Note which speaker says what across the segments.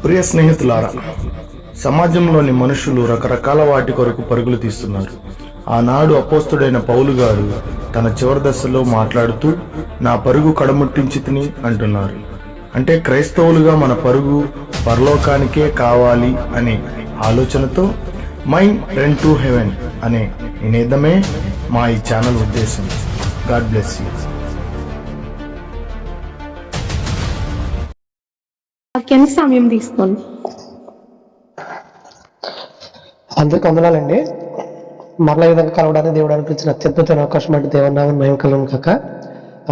Speaker 1: ప్రియ స్నేహితులారా, సమాజంలోని మనుషులు రకరకాల వాటి కొరకు పరుగులు తీస్తున్నారు. ఆనాడు అపోస్తుడైన పౌలు గారు తన చివరి దశలో మాట్లాడుతూ నా పరుగు కడముట్టించితిని అంటున్నారు. అంటే క్రైస్తవులుగా మన పరుగు పరలోకానికే కావాలి అనే ఆలోచనతో మైండ్ రన్ టు హెవెన్ అనే నినాదమే మా ఈ ఛానల్ ఉద్దేశం. God bless you.
Speaker 2: వాక్యాన్ని సమయం తీసుకోండి.
Speaker 3: అందరికి వందనాలండి. మరలా ఈ విధంగా కలవడానికి దేవుడు అనిపించిన అత్యద్భుతమైన అవకాశం అంటే దేవుని మహిమ కలుగును కాక.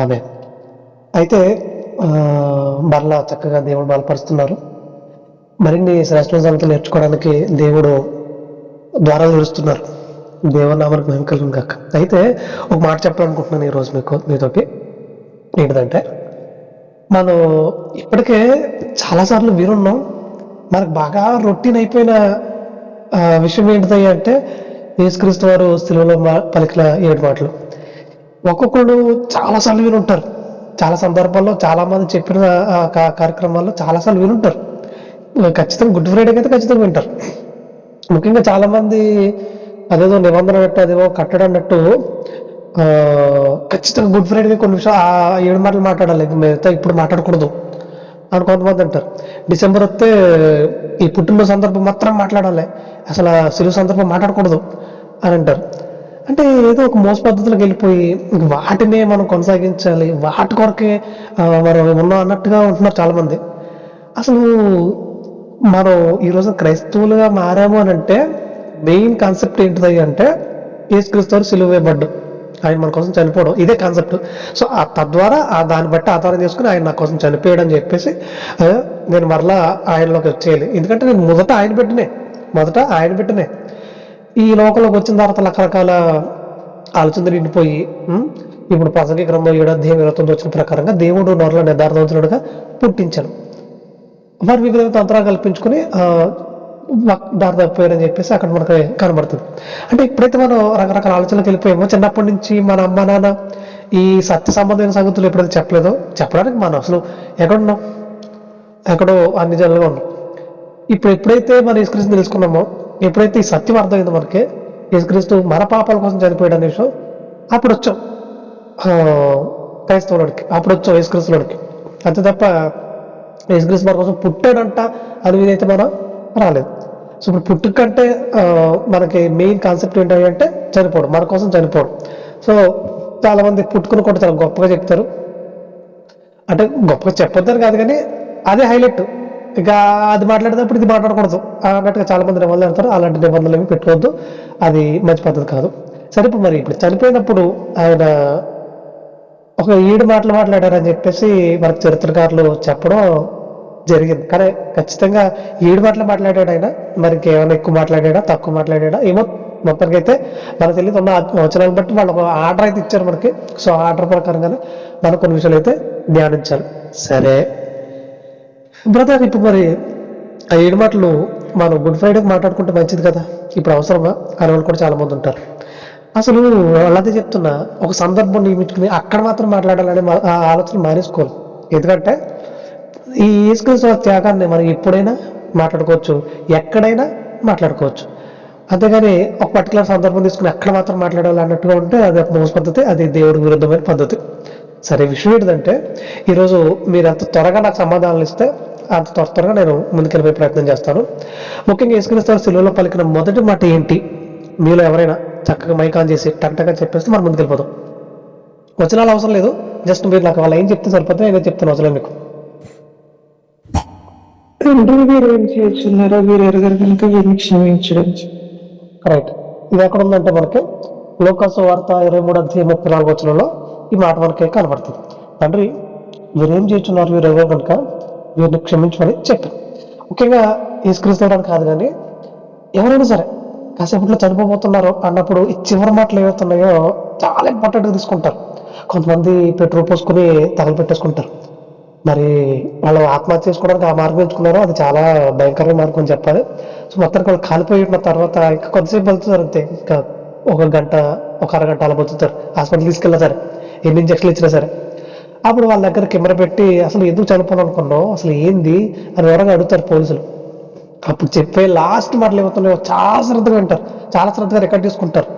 Speaker 3: ఆమె అయితే మరలా చక్కగా దేవుడు బలపరుస్తున్నారు. మరిన్ని శ్రేష్ఠ సంగతులు నేర్చుకోవడానికి దేవుడు ద్వారాలు తెరుస్తున్నారు. దేవుని నామానికి మహిమ కలుగును కాక. అయితే ఒక మాట చెప్పాలనుకుంటున్నాను ఈరోజు మీతోటి. ఏంటిదంటే, మనం ఇప్పటికే చాలాసార్లు వినున్నాం. మనకు బాగా రొటీన్ అయిపోయిన విషయం ఏంటిది అంటే, యేసుక్రీస్తు వారు సిలువలో పలికిన 7 మాటలు. ఒక్కొక్కరు చాలాసార్లు వినుంటారు. చాలా సందర్భాల్లో చాలా మంది చెప్పిన కార్యక్రమాల్లో చాలాసార్లు వినుంటారు. ఖచ్చితంగా గుడ్ ఫ్రైడేకి అయితే ఖచ్చితంగా వింటారు. ముఖ్యంగా చాలా మంది అదేదో నిబంధన పెట్టు అదేదో కట్టడం అన్నట్టు ఖచ్చితంగా గుడ్ ఫ్రైడే కొన్ని విషయాలు 7 మాటలు మాట్లాడాలి, మిగతా ఇప్పుడు మాట్లాడకూడదు అని కొంతమంది అంటారు. డిసెంబర్ వస్తే ఈ పుట్టినరోజు సందర్భం మాత్రం మాట్లాడాలి, అసలు సిలువ సందర్భం మాట్లాడకూడదు అని అంటారు. అంటే ఏదో ఒక మోస పద్ధతులకు వెళ్ళిపోయి వాటినే మనం కొనసాగించాలి, వాటి కొరకే మనం ఉన్నాం అన్నట్టుగా ఉంటున్నారు చాలామంది. అసలు మనం ఈరోజు క్రైస్తవులుగా మారాము అని అంటే మెయిన్ కాన్సెప్ట్ ఏంటిది అంటే, యేసుక్రీస్తు సిలువ వేయబడ్డు, ఆయన మన కోసం చనిపోవడం, ఇదే కాన్సెప్ట్. సో తద్వారా దాన్ని బట్టి ఆధారం చేసుకుని ఆయన నా కోసం చనిపోయాడు అని చెప్పేసి నేను మరలా ఆయనలోకి వచ్చేయాలి. ఎందుకంటే నేను మొదట ఆయన బిడ్డనే. ఈ లోకంలోకి వచ్చిన తర్వాత రకరకాల ఆలోచనలు నిండిపోయి ఇప్పుడు ప్రసంగి గ్రంథం 7 అధ్యాయం 29 వచ్చిన ప్రకారంగా దేవుడు నరుల నిర్ధారణగా పుట్టించాను. వారు వివిధ తంత్రాలు కల్పించుకుని దారి తప్పిపోయారని చెప్పేసి అక్కడ మనకు కనబడుతుంది. అంటే ఇప్పుడైతే మనం రకరకాల ఆలోచనలకు వెళ్ళిపోయామో, చిన్నప్పటి నుంచి మన అమ్మ నాన్న ఈ సత్య సంబంధమైన సంగతులు ఎప్పుడైతే చెప్పలేదో, చెప్పడానికి మనం అసలు ఎక్కడున్నాం, ఎక్కడో అన్ని జనాలుగా ఉన్నాం. ఇప్పుడు ఎప్పుడైతే మన యేసుక్రీస్తు తెలుసుకున్నామో, ఎప్పుడైతే ఈ సత్యం అర్థమైందో మనకి, యేసుక్రీస్తు మన పాపాల కోసం చనిపోయాడు అనే విషయం, అప్పుడు వచ్చాం క్రైస్తవులకి, అప్పుడు వచ్చాం యేసుక్రీస్తులకి. అంతే తప్ప యేసుక్రీస్తు మన కోసం పుట్టాడంట అని ఇదైతే మనం రాలేదు. సో ఇప్పుడు పుట్టుకంటే మనకి మెయిన్ కాన్సెప్ట్ ఏంటంటే చనిపోవడం, మన కోసం చనిపోవడం. సో చాలా మంది పుట్టుకుని కూడా చాలా గొప్పగా చెప్తారు. అంటే గొప్పగా చెప్పొద్దని కాదు కానీ అదే హైలైట్. ఇక అది మాట్లాడేటప్పుడు ఇది మాట్లాడకూడదు అన్నట్టుగా చాలా మంది నిబంధనలు అంటారు. అలాంటి నిబంధనలు ఏమి పెట్టుకోవద్దు, అది మంచి పద్ధతి కాదు. సరే, ఇప్పుడు చనిపోయినప్పుడు ఆయన ఒక 7 మాటలు మాట్లాడారని చెప్పేసి మనకు చరిత్రకారులు చెప్పడం జరిగింది. కానీ ఖచ్చితంగా 7 మాటలు మాట్లాడాడు ఆయన. మనకి ఏమైనా ఎక్కువ మాట్లాడా తక్కువ మాట్లాడా ఏమో, మొత్తానికి అయితే మనకు తెలియదు. ఉన్న వచనాలను బట్టి వాళ్ళు ఒక ఆర్డర్ అయితే ఇచ్చారు మనకి. సో ఆ ఆర్డర్ ప్రకారంగానే మనం కొన్ని విషయాలు అయితే ధ్యానించాలి. సరే బ్రదర్, ఇప్పుడు మరి ఆ 7 మాటలు మనం గుడ్ ఫ్రైడేకి మాట్లాడుకుంటే మంచిది కదా, ఇప్పుడు అవసరమా అనే వాళ్ళు కూడా చాలా మంది ఉంటారు. అసలు వాళ్ళదే చెప్తున్నా, ఒక సందర్భం నియమించుకుని అక్కడ మాత్రం మాట్లాడాలనే ఆలోచన మానేసుకోవాలి. ఎందుకంటే ఈ యేసుక్రీస్తు త్యాగాన్ని మనం ఎప్పుడైనా మాట్లాడుకోవచ్చు, ఎక్కడైనా మాట్లాడుకోవచ్చు. అంతేగాని ఒక పర్టికులర్ సందర్భం తీసుకుని అక్కడ మాత్రం మాట్లాడాలి అన్నట్టుగా ఉంటే అది ఒక మోస పద్ధతి, అది దేవుడికి విరుద్ధమైన పద్ధతి. సరే, విషయం ఏంటంటే, ఈరోజు మీరు అంత త్వరగా నాకు సమాధానాలు ఇస్తే అంత త్వరగా నేను ముందుకెళ్ళిపోయే ప్రయత్నం చేస్తాను. ముఖ్యంగా యేసుక్రీస్తు సిలువలో పలికిన మొదటి మాట ఏంటి? మీలో ఎవరైనా చక్కగా మైక్ ఆన్ చేసి టంటగా చెప్పేస్తే మనం ముందుకెళ్ళిపోతాం. వచనాలు అవసరం లేదు, జస్ట్ మీరు నాకు వాళ్ళు ఏం చెప్తే సరిపోతే నేను చెప్తాను వచనం మీకు.
Speaker 4: తండ్రి, మీరు ఏం చేస్తున్నారో మీరు ఎరగరు కనుక వీరిని క్షమించడం.
Speaker 3: రైట్. ఇది ఎక్కడ ఉందంటే మనకి లోకాసు వార్త 23 అధ్యాయం 34 వచనంలో ఈ మాట మనకి కనబడుతుంది. తండ్రి, వీరేం చేస్తున్నారు, వీరు ఎరగరు కనుక వీరిని క్షమించమని చెప్పారు. ముఖ్యంగా యేసుక్రీస్తు కాదు కానీ ఎవరైనా సరే కాసేపట్లో చనిపోబోతున్నారు అన్నప్పుడు ఈ చివరి మాటలు ఏవైతున్నాయో చాలా ఇంపార్టెంట్గా తీసుకుంటారు. కొంతమంది పెట్రోల్ పోసుకుని తగలపెట్టేసుకుంటారు. మరి వాళ్ళు ఆత్మహత్య చేసుకోవడానికి ఆ మార్గం ఎంచుకున్నారో అది చాలా భయంకరమైన మార్గం అని చెప్పాలి. సో మొత్తానికి వాళ్ళు కాలిపోయి ఉన్న తర్వాత ఇంకా కొంతసేపు బతుకుతారు అంతే. ఇంకా 1 గంట 1 అరగంట అలా బతుకుతారు. హాస్పిటల్ తీసుకెళ్ళినా సరే, ఎన్ని ఇంజక్షన్లు ఇచ్చినా సరే. అప్పుడు వాళ్ళ దగ్గర కెమెరా పెట్టి అసలు ఎందుకు చనిపోవాలనుకున్నావు, అసలు ఏంది అని వివరంగా అడుగుతారు పోలీసులు. అప్పుడు చెప్పే లాస్ట్ మాటలు ఏమవుతున్నాయో చాలా శ్రద్ధగా వింటారు, చాలా శ్రద్ధగా రికార్డ్ చేసుకుంటారు.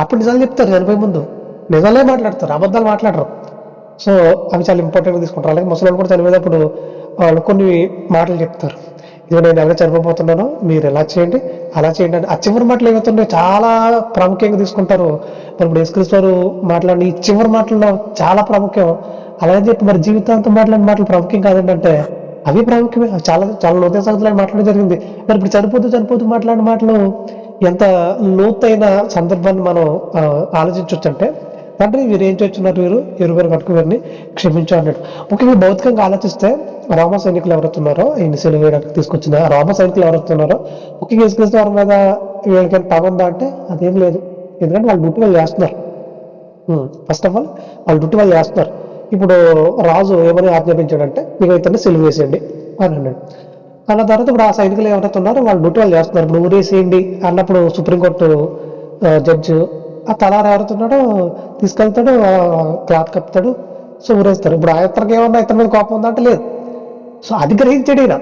Speaker 3: అప్పుడు నిజాలు చెప్తారు, చనిపోయే ముందు నిజాలే మాట్లాడతారు, అబద్ధాలు మాట్లాడరు. సో అవి చాలా ఇంపార్టెంట్గా తీసుకుంటారు. అలాగే ముసలి కూడా చనిపోయేటప్పుడు వాళ్ళు కొన్ని మాటలు చెప్తారు, ఇది నేను ఎవరైనా చనిపోతున్నానో మీరు ఎలా చేయండి అలా చేయండి అని. ఆ చివరి మాటలు ఏమవుతున్నాయో చాలా ప్రాముఖ్యంగా తీసుకుంటారు. మరి ఇప్పుడు యేసుక్రీస్తు వారు మాట్లాడిన ఈ చివరి మాటల్లో చాలా ప్రాముఖ్యం. అలాగని చెప్పి మరి జీవితాంతం మాట్లాడిన మాటలు ప్రాముఖ్యం కాదండి అంటే అవి ప్రాముఖ్యమే. చాలా చాలా లోతైన సంగతులు మాట్లాడడం జరిగింది. మరి ఇప్పుడు చనిపోతూ మాట్లాడిన మాటలు ఎంత లోతైన సందర్భాన్ని మనం ఆలోచించవచ్చు అంటే, తండ్రి వీరు ఏం చేస్తున్నారు, వీరు కట్టుకు వీరిని క్షమించు అన్నాడు. ముఖ్యంగా భౌతికంగా ఆలోచిస్తే రోమ సైనికులు ఎవరైతున్నారో ఈయన సెలవు వేయడానికి తీసుకొచ్చిన రోమ సైనికులు ఎవరైతున్నారో ముఖ్యంగా యేసుక్రీస్తు వారి మీద వీళ్ళకైనా పగ ఉందా అంటే అదేం లేదు. ఎందుకంటే వాళ్ళు డ్యూటీ వాళ్ళు చేస్తున్నారు. ఫస్ట్ ఆఫ్ ఆల్ వాళ్ళు డ్యూటీ వాళ్ళు చేస్తున్నారు. ఇప్పుడు రాజు ఏమని ఆజ్ఞాపించాడంటే మీకు ఇతన్ని సెలవు వేసేయండి అని అన్నాడు. అన్న తర్వాత ఇప్పుడు ఆ సైనికులు ఎవరైతే ఉన్నారో వాళ్ళు డ్యూటీ వాళ్ళు చేస్తున్నారు. ఇప్పుడు ఊరేసేయండి అన్నప్పుడు సుప్రీంకోర్టు జడ్జి ఆ తలారు ఎవరుతున్నాడో తీసుకెళ్తాడు, క్లాత్ కప్పుతాడు, సో ఊరేస్తాడు. ఇప్పుడు ఇతనికి ఏమన్నా ఇతని మీద కోపం ఉందంటే లేదు. సో అది గ్రహించాడు ఈయన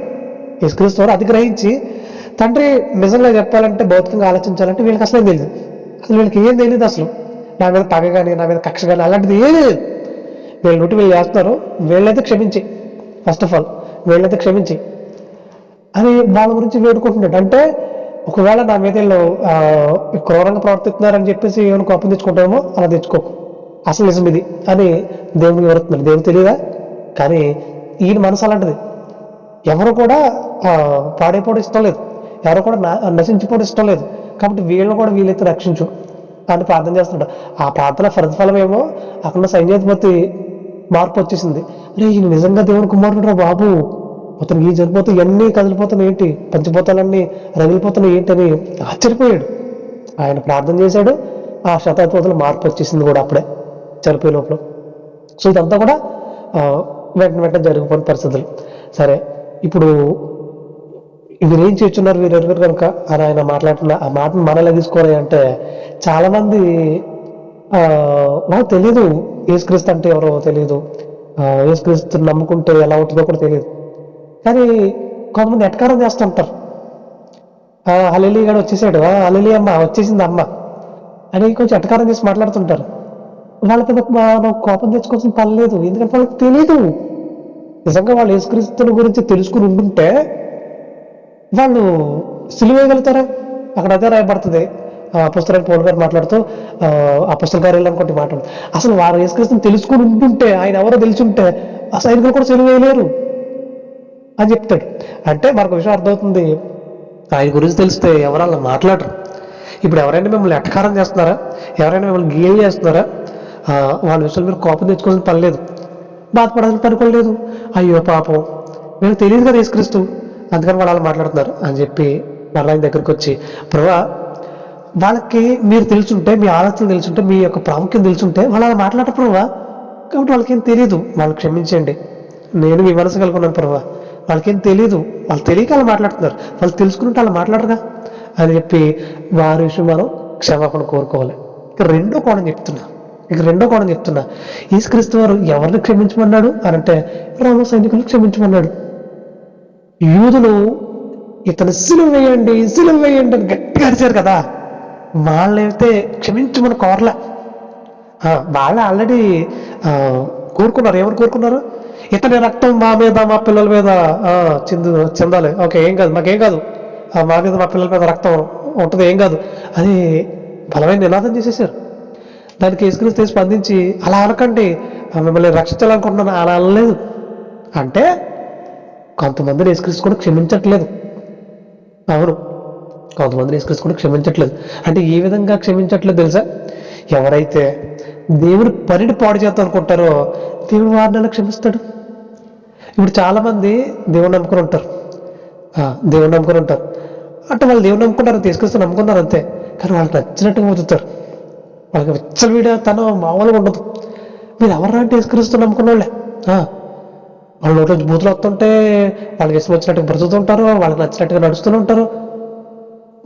Speaker 3: యేసుక్రీస్తు వారు. అది గ్రహించి తండ్రి నిజంగా చెప్పాలంటే భౌతికంగా ఆలోచించాలంటే వీళ్ళకి అసలు ఏం తెలియదు. అసలు వీళ్ళకి ఏం తెలియదు, అసలు నా మీద పగ కానీ నా మీద కక్ష కానీ అలాంటిది ఏం లేదు. వీళ్ళు డ్యూటీ వీళ్ళు చేస్తున్నారు, వీళ్ళైతే క్షమించి, ఫస్ట్ ఆఫ్ ఆల్ వీళ్ళైతే క్షమించి అని వాళ్ళ గురించి వేడుకుంటున్నాడు. అంటే ఒకవేళ నా మీద వీళ్ళు క్రూరంగా ప్రవర్తిస్తున్నారని చెప్పేసి ఏమైనా కోపం తెచ్చుకుంటామో అలా తెచ్చుకోకు, అసలు నిజం ఇది అని దేవుడికి వివరిస్తున్నాడు. దేవుడు తెలియదా? కానీ ఈయన మనసు అలాంటిది. ఎవరు కూడా పాడైపోవడం ఇష్టం లేదు, ఎవరు కూడా నశించిపోవడం ఇష్టం లేదు. కాబట్టి వీళ్ళని కూడా వీళ్ళైతే రక్షించు అని ప్రార్థన చేస్తున్నాడు. ఆ ప్రార్థన ప్రతిఫలం ఏమో అక్కడ సైన్యాధిపతి మార్పు వచ్చేసింది. అరే ఈయన నిజంగా దేవుని కుమారుడు రా బాబు, అతను ఈ చనిపోతే ఇవన్నీ కదిలిపోతున్నాయి ఏంటి, పంచిపోతాలన్నీ రగిలిపోతున్నాయి ఏంటి అని ఆశ్చర్యపోయాడు. ఆయన ప్రార్థన చేశాడు, ఆ శతాధిపతులు మార్పు వచ్చేసింది కూడా అప్పుడే చనిపోయే లోపల. సో ఇదంతా కూడా వెంటనే జరిగిపోయిన పరిస్థితులు. సరే ఇప్పుడు వీరు ఏం చేస్తున్నారు వీరెవరు కనుక అని ఆయన మాట్లాడుతున్న ఆ మాటను మనలా తీసుకోవాలి అంటే చాలా మంది నాకు తెలియదు యేసుక్రీస్తు అంటే ఎవరో తెలియదు, యేసుక్రీస్తు నమ్ముకుంటే ఎలా ఉంటుందో కూడా తెలియదు. కానీ కొంతమంది ఎటకారం చేస్తుంటారు. హల్లెలూయా గాడు వచ్చేసాడు, హల్లెలూయా అమ్మ వచ్చేసింది అమ్మ అని కొంచెం ఎటకారం చేసి మాట్లాడుతుంటారు. వాళ్ళ మీద మనం కోపం తెచ్చుకోవాల్సిన పని లేదు, ఎందుకంటే వాళ్ళకి తెలియదు. నిజంగా వాళ్ళు యేసుక్రీస్తుని గురించి తెలుసుకుని ఉంటుంటే వాళ్ళు సిలువేయగలుగుతారా? అక్కడ అదే రాయబడుతుంది. అపొస్తలుడైన పౌలు గారు మాట్లాడుతూ అపొస్తల కార్యాలు అనుకుంటే మాట్లాడు, అసలు వారు యేసుక్రీస్తుని తెలుసుకుని ఉంటుంటే, ఆయన ఎవరో తెలుసుంటే ఆ సైనికులు కూడా సిలువేయలేరు అని చెప్తాడు. అంటే మనకు విషయం అర్థమవుతుంది, ఆయన గురించి తెలిస్తే ఎవరు అలా మాట్లాడరు. ఇప్పుడు ఎవరైనా మిమ్మల్ని ఎటకారం చేస్తున్నారా, ఎవరైనా మిమ్మల్ని గేలి చేస్తున్నారా, వాళ్ళ విషయంలో మీరు కోపం తెచ్చుకోవాల్సిన పని లేదు, బాధపడాల్సిన పని కూడా లేదు. అయ్యో పాపం వీళ్ళకి తెలియదు కదా యేసుక్రీస్తు, అందుకని వాళ్ళు అలా మాట్లాడుతున్నారు అని చెప్పి మళ్ళీ ఆయన దగ్గరికి వచ్చి, ప్రభా వాళ్ళకి మీరు తెలుసుంటే, మీ ఆలోచన తెలుసుంటే, మీ యొక్క ప్రాముఖ్యం తెలుసుంటే వాళ్ళు అలా మాట్లాడరు ప్రభా, కాబట్టి వాళ్ళకేం తెలియదు, వాళ్ళు క్షమించండి, నేను మీ మనసు కలుగున్నాను ప్రభా, వాళ్ళకేం తెలియదు, వాళ్ళు తెలియక అలా మాట్లాడుతున్నారు, వాళ్ళు తెలుసుకుంటే అలా మాట్లాడరుగా అని చెప్పి వారి విషయం మనం క్షమాపణ కోరుకోవాలి. ఇక రెండో కోణం చెప్తున్నా, యేసుక్రీస్తు వారు ఎవరిని క్షమించమన్నాడు అని అంటే రోమ సైనికులు క్షమించమన్నాడు. యూదులు ఇతను సిలువ వేయండి అని గట్టిగా అరిచారు కదా, వాళ్ళైతే క్షమించమని కోరలే. వాళ్ళే ఆల్రెడీ కోరుకున్నారు. ఏమని కోరుకున్నారు? ఇతని రక్తం మా మీద మా పిల్లల మీద చెందాలి, ఓకే ఏం కాదు, మాకేం కాదు, మా మీద మా పిల్లల మీద రక్తం ఉంటుంది, ఏం కాదు అది బలమైన నినాదం చేసేసారు. దానికి యేసుక్రీస్తు స్పందించి అలా అనకండి, మిమ్మల్ని రక్షించాలనుకుంటున్నాను అలా అనలేదు. అంటే కొంతమందిని యేసుక్రీస్తు కూడా క్షమించట్లేదు. అవును, కొంతమందిని యేసుక్రీస్తు కూడా క్షమించట్లేదు. అంటే ఏ విధంగా క్షమించట్లేదు తెలుసా? ఎవరైతే దేవుడి పనిని పాడు చేద్దాం అనుకుంటారో దేవుడు వారిని క్షమిస్తాడు. ఇప్పుడు చాలా మంది దేవుడు నమ్ముకుని ఉంటారు, అంటే వాళ్ళు దేవుడు నమ్ముకుంటారు, తీసుకొస్తే నమ్ముకున్నారు అంతే. కానీ వాళ్ళకి నచ్చినట్టుగా బతుకుతారు, వాళ్ళకి విచ్చలవిడిగా తను మామూలుగా ఉండదు. మీరు ఎవరు అంటే యేసుక్రీస్తు నమ్ముకున్న వాళ్ళే, వాళ్ళ నోట్లో బూతులు వస్తుంటే వాళ్ళకి ఇష్టం వచ్చినట్టుగా బ్రతుకుతుంటారు, వాళ్ళకి నచ్చినట్టుగా నడుస్తూనే ఉంటారు.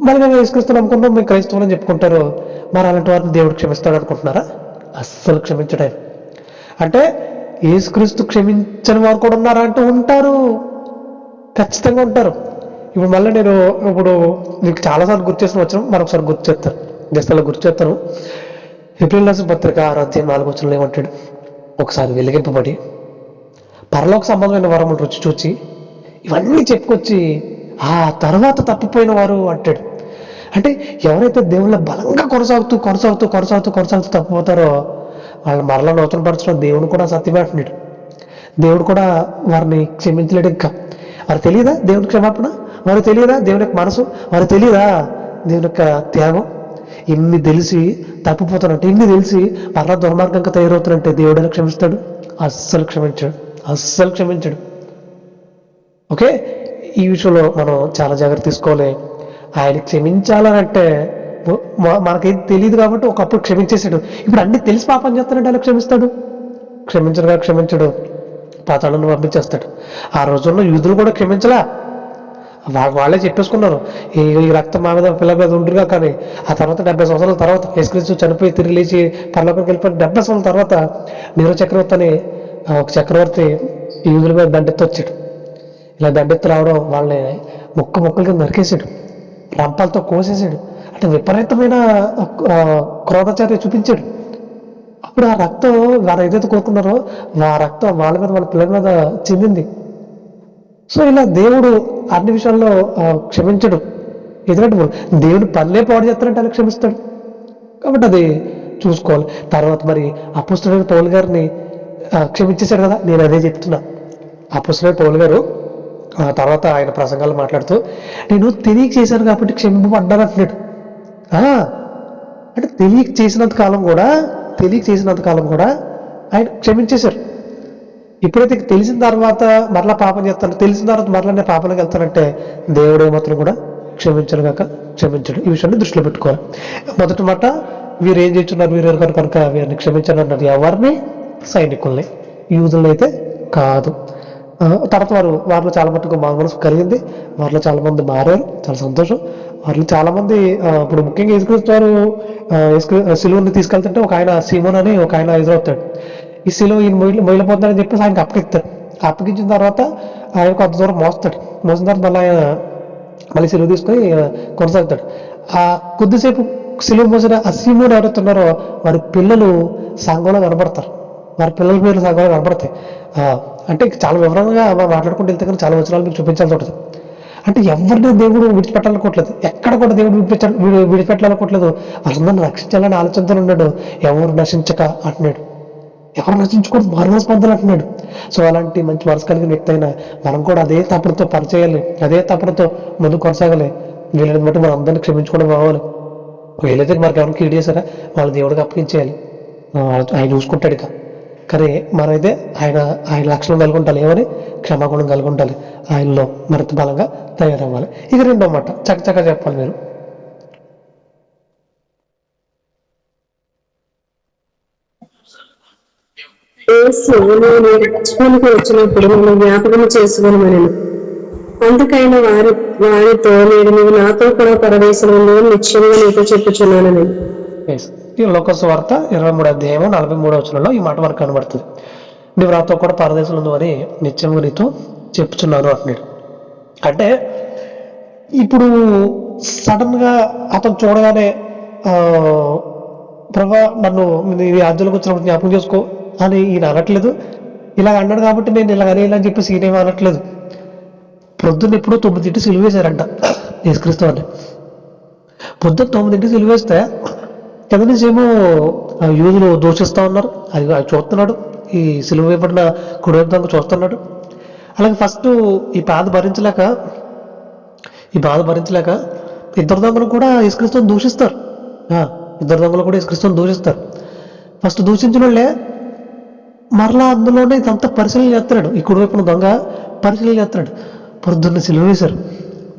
Speaker 3: మళ్ళీ మేము యేసుక్రీస్తు నమ్ముకుంటాం, మేము క్రైస్తవులని చెప్పుకుంటారు. మరి అలాంటి వారిని దేవుడు క్షమిస్తాడు అనుకుంటున్నారా? అస్సలు క్షమించడం. అంటే యేసుక్రీస్తు క్షమించని వారు కూడా ఉన్నారా అంటే ఉంటారు, ఖచ్చితంగా ఉంటారు. ఇప్పుడు మళ్ళీ నేను మీకు చాలాసార్లు గుర్తు చేసిన వచ్చిన మరొకసారి గుర్తు చేస్తాను, జస్ట్ అలా గుర్తు చేస్తాను. ఏప్రిల్ రాసిన పత్రిక 6:4 ఏమంటాడు, ఒకసారి వెలిగింపబడి పరలోక సంబంధమైన వరములు రుచి చూచి ఇవన్నీ చెప్పుకొచ్చి ఆ తర్వాత తప్పిపోయిన వారు అంటాడు. అంటే ఎవరైతే దేవుళ్ళ బలంగా కొనసాగుతూ తప్పిపోతారో వాళ్ళు మరలా నూతన పరచడం దేవుడు కూడా సత్యమే అంటున్నాడు. దేవుడు కూడా వారిని క్షమించలేడు. ఇంకా వారు తెలియదా దేవుని క్షమాపణ, వారు తెలియదా దేవుని యొక్క మనసు, వారు తెలియదా దేవుని యొక్క త్యాగం. ఇన్ని తెలిసి తప్పిపోతానంటే, ఇన్ని తెలిసి మరలా దుర్మార్గంగా తయారవుతానంటే దేవుడు ఎలా క్షమిస్తాడు? అస్సలు క్షమించాడు. ఓకే, ఈ విషయంలో మనం చాలా జాగ్రత్త తీసుకోవాలి. ఆయన క్షమించాలనంటే మనకేం తెలియదు కాబట్టి ఒకప్పుడు క్షమించేశాడు, ఇప్పుడు అన్ని తెలిసి పాపం చేస్తానంటే ఆయన క్షమించడు, పాతాళాన్ని పంపించేస్తాడు. ఆ రోజుల్లో యూదులు కూడా క్షమించలా, వాళ్ళే చెప్పేసుకున్నారు ఈ రక్తం మా మీద పిల్లల మీద ఉంటుందిగా. కానీ ఆ తర్వాత 70 సంవత్సరాల తర్వాత యేసుక్రీస్తు చనిపోయి తిరిగి లేచి పరలోకానికి వెళ్ళిపోయిన 70 సంవత్సరాల తర్వాత నీరో చక్రవర్తి అని ఒక చక్రవర్తి యూదుల మీద దండెత్తి వచ్చాడు. ఇలా దండెత్తి రావడం వాళ్ళని ముక్కలుగా నరికేశాడు, రంపాలతో కోసేసాడు. అంటే విపరీతమైన క్రోధచార్య చూపించాడు. అప్పుడు ఆ రక్తం వారు ఏదైతే కోరుకున్నారో ఆ రక్తం వాళ్ళ మీద వాళ్ళ పిల్లల మీద చెందింది. సో ఇలా దేవుడు అన్ని విషయాల్లో క్షమించడు. ఎందుకంటే దేవుడు పనులే పాడు చేస్తారంటే అలా క్షమిస్తాడు కాబట్టి అది చూసుకోవాలి. తర్వాత మరి అపోస్తలుడైన పౌలు గారిని క్షమించేశాడు కదా, నేను అదే చెప్తున్నా. అపోస్తలుడైన పౌలు గారు తర్వాత ఆయన ప్రసంగాలు మాట్లాడుతూ నేను తెలియక చేశాను కాబట్టి క్షమింపబడ్డాను అంటున్నాడు. అంటే తెలియక చేసినంత కాలం కూడా ఆయన క్షమించేశారు. ఎప్పుడైతే తెలిసిన తర్వాత మరలా పాపం చేస్తాను, తెలిసిన తర్వాత మరలా నేను పాపంలోకి వెళ్తానంటే దేవుడు ఏమాత్రం కూడా క్షమించడు. ఈ విషయాన్ని దృష్టిలో పెట్టుకోవాలి. మొదటి మాట, వీరు ఏం చేస్తున్నారు, వీరు కనుక వీరిని క్షమించండి అన్నది ఎవరిని? సైనికుల్ని, యూదులను అయితే కాదు. తర్వాత వారిలో చాలా మట్టుకు మనసు కలిగింది, వారిలో చాలా మంది మారారు, చాలా సంతోషం. వారిలో చాలా మంది ఇప్పుడు ముఖ్యంగా యేసుక్రీస్తు వారు సిలువని తీసుకెళ్తుంటే ఒక ఆయన సీమోన్ అని ఒక ఆయన ఎదురవుతాడు. ఈ సిలువ ఈయన మొయిలిపోతాడని చెప్పేసి ఆయనకు అప్పగిస్తాడు. అప్పగించిన తర్వాత ఆయన కొంత దూరం మోసిన తర్వాత మళ్ళీ సిలువ తీసుకొని కొనసాగుతాడు. ఆ కొద్దిసేపు సిలువ మోసిన ఆ సీమోన్ ఎవరైతున్నారో వారి పిల్లలు సంఘంలో కనబడతారు, వారి పిల్లల పేర్లు సంఘంలో కనబడతాయి. అంటే చాలా వివరంగా మాట్లాడుకుంటూ వెళ్తే కానీ చాలా వచనాలు మీకు చూపించాల్సి ఉంటుంది. అంటే ఎవరిని దేవుడు విడిచిపెట్టాలనుకోవట్లేదు, ఎక్కడ కూడా దేవుడు విడిచిపెట్టాలనుకోవట్లేదు. వాళ్ళందరినీ రక్షించాలని ఆలోచనతో ఉన్నాడు. ఎవరు నశించక అంటున్నాడు, ఎవరు నశించుకొని మారుమనసు పొందాలి అంటున్నాడు. సో అలాంటి మంచి మనసు కలిగిన వ్యక్తి అయినా మనం కూడా అదే తప్పులతో పనిచేయాలి, అదే తప్పులతో ముందుకు కొనసాగాలి. వీళ్ళని బట్టి మనం అందరినీ క్షమించుకోవడం కావాలి. వీళ్ళైతే మనకి ఎవరికి కీడు చేశారా వాళ్ళ దేవుడికి అప్పగించేయాలి, ఆయన చూసుకుంటాడు. ఇక కానీ మనమైతే ఆయన లక్షణం కలిగి ఉండాలి, ఏమని? క్షమాగుణం కలిగి ఉండాలి, ఆయనలో మరింత బలంగా తయారవ్వాలి. ఇక రెండో మాట చక్కగా చెప్పాలి మీరు.
Speaker 5: వచ్చినప్పుడు నన్ను జ్ఞాపకం చేసుకోమని, అందుకైనా వారితో నేను నాతో కూడా పరదేశంలో నిశ్చయంగా నీతో చెప్పుచున్నానని.
Speaker 3: లోకసువార్త 23:43 ఈ మాట మనకు కనబడుతుంది. నువ్వు నాతో కూడా పరదేశంలో ఉంది అని నిత్యంగా నీతో చెప్పుచున్నాను అంటున్నాడు. అంటే ఇప్పుడు సడన్ గా అతను చూడగానే ప్రభా నన్ను నీ రాజ్యంలోకి వచ్చినప్పుడు జ్ఞాపకం చేసుకో అని ఈయన అనట్లేదు. ఇలా అన్నాడు కాబట్టి నేను ఇలా అనేయాలని చెప్పేసి ఈయనేమో అనట్లేదు. పొద్దున్న ఎప్పుడో 9 సిలువేశారంట యేసుక్రీస్తు అని. పొద్దున్న 9 సిలువేస్తే కింద నుంచి ఏమో యూదులు దూషిస్తూ ఉన్నారు, అది చూస్తున్నాడు. ఈ సిలువ వేయబడిన కుడివైపుగా చూస్తున్నాడు. అలాగే ఫస్ట్ ఈ బాధ భరించలేక ఇద్దరు దొంగలు కూడా యేసుక్రీస్తుని దూషిస్తారు. ఫస్ట్ దూషించిన వాళ్ళే మరలా అందులోనే ఇదంతా పరిశీలన చేస్తున్నాడు. ఈ కుడివైపున దొంగ పరిశీలన చేస్తున్నాడు. పొద్దున్న సిలువ వేశారు,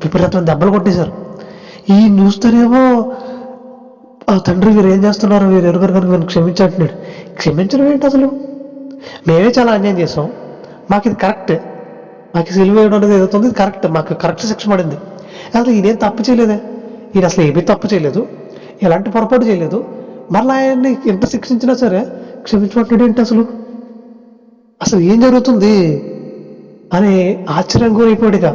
Speaker 3: విపరీతమైన దెబ్బలు కొట్టేశారు. ఈ చూస్తేనేమో తండ్రి వీరు ఏం చేస్తున్నారు, వీరు ఎరుగరు కనుక వీరిని క్షమించంటున్నాడు. క్షమించడం ఏంటి అసలు? మేమే చాలా అన్యాయం చేసాం, మాకు ఇది కరెక్ట్, మాకు సిలువ వేయడం అనేది ఏదవుతుంది ఇది కరెక్ట్, మాకు కరెక్ట్ శిక్ష పడింది. అసలు ఈయనేం తప్పు చేయలేదే, ఈయన అసలు ఏమీ తప్పు చేయలేదు, ఎలాంటి పొరపాటు చేయలేదు, మరలా ఆయన్ని ఎంత శిక్షించినా సరే క్షమించబడ్డాడు ఏంటి అసలు? అసలు ఏం జరుగుతుంది అని ఆశ్చర్యం గురైపోయాడు. ఇక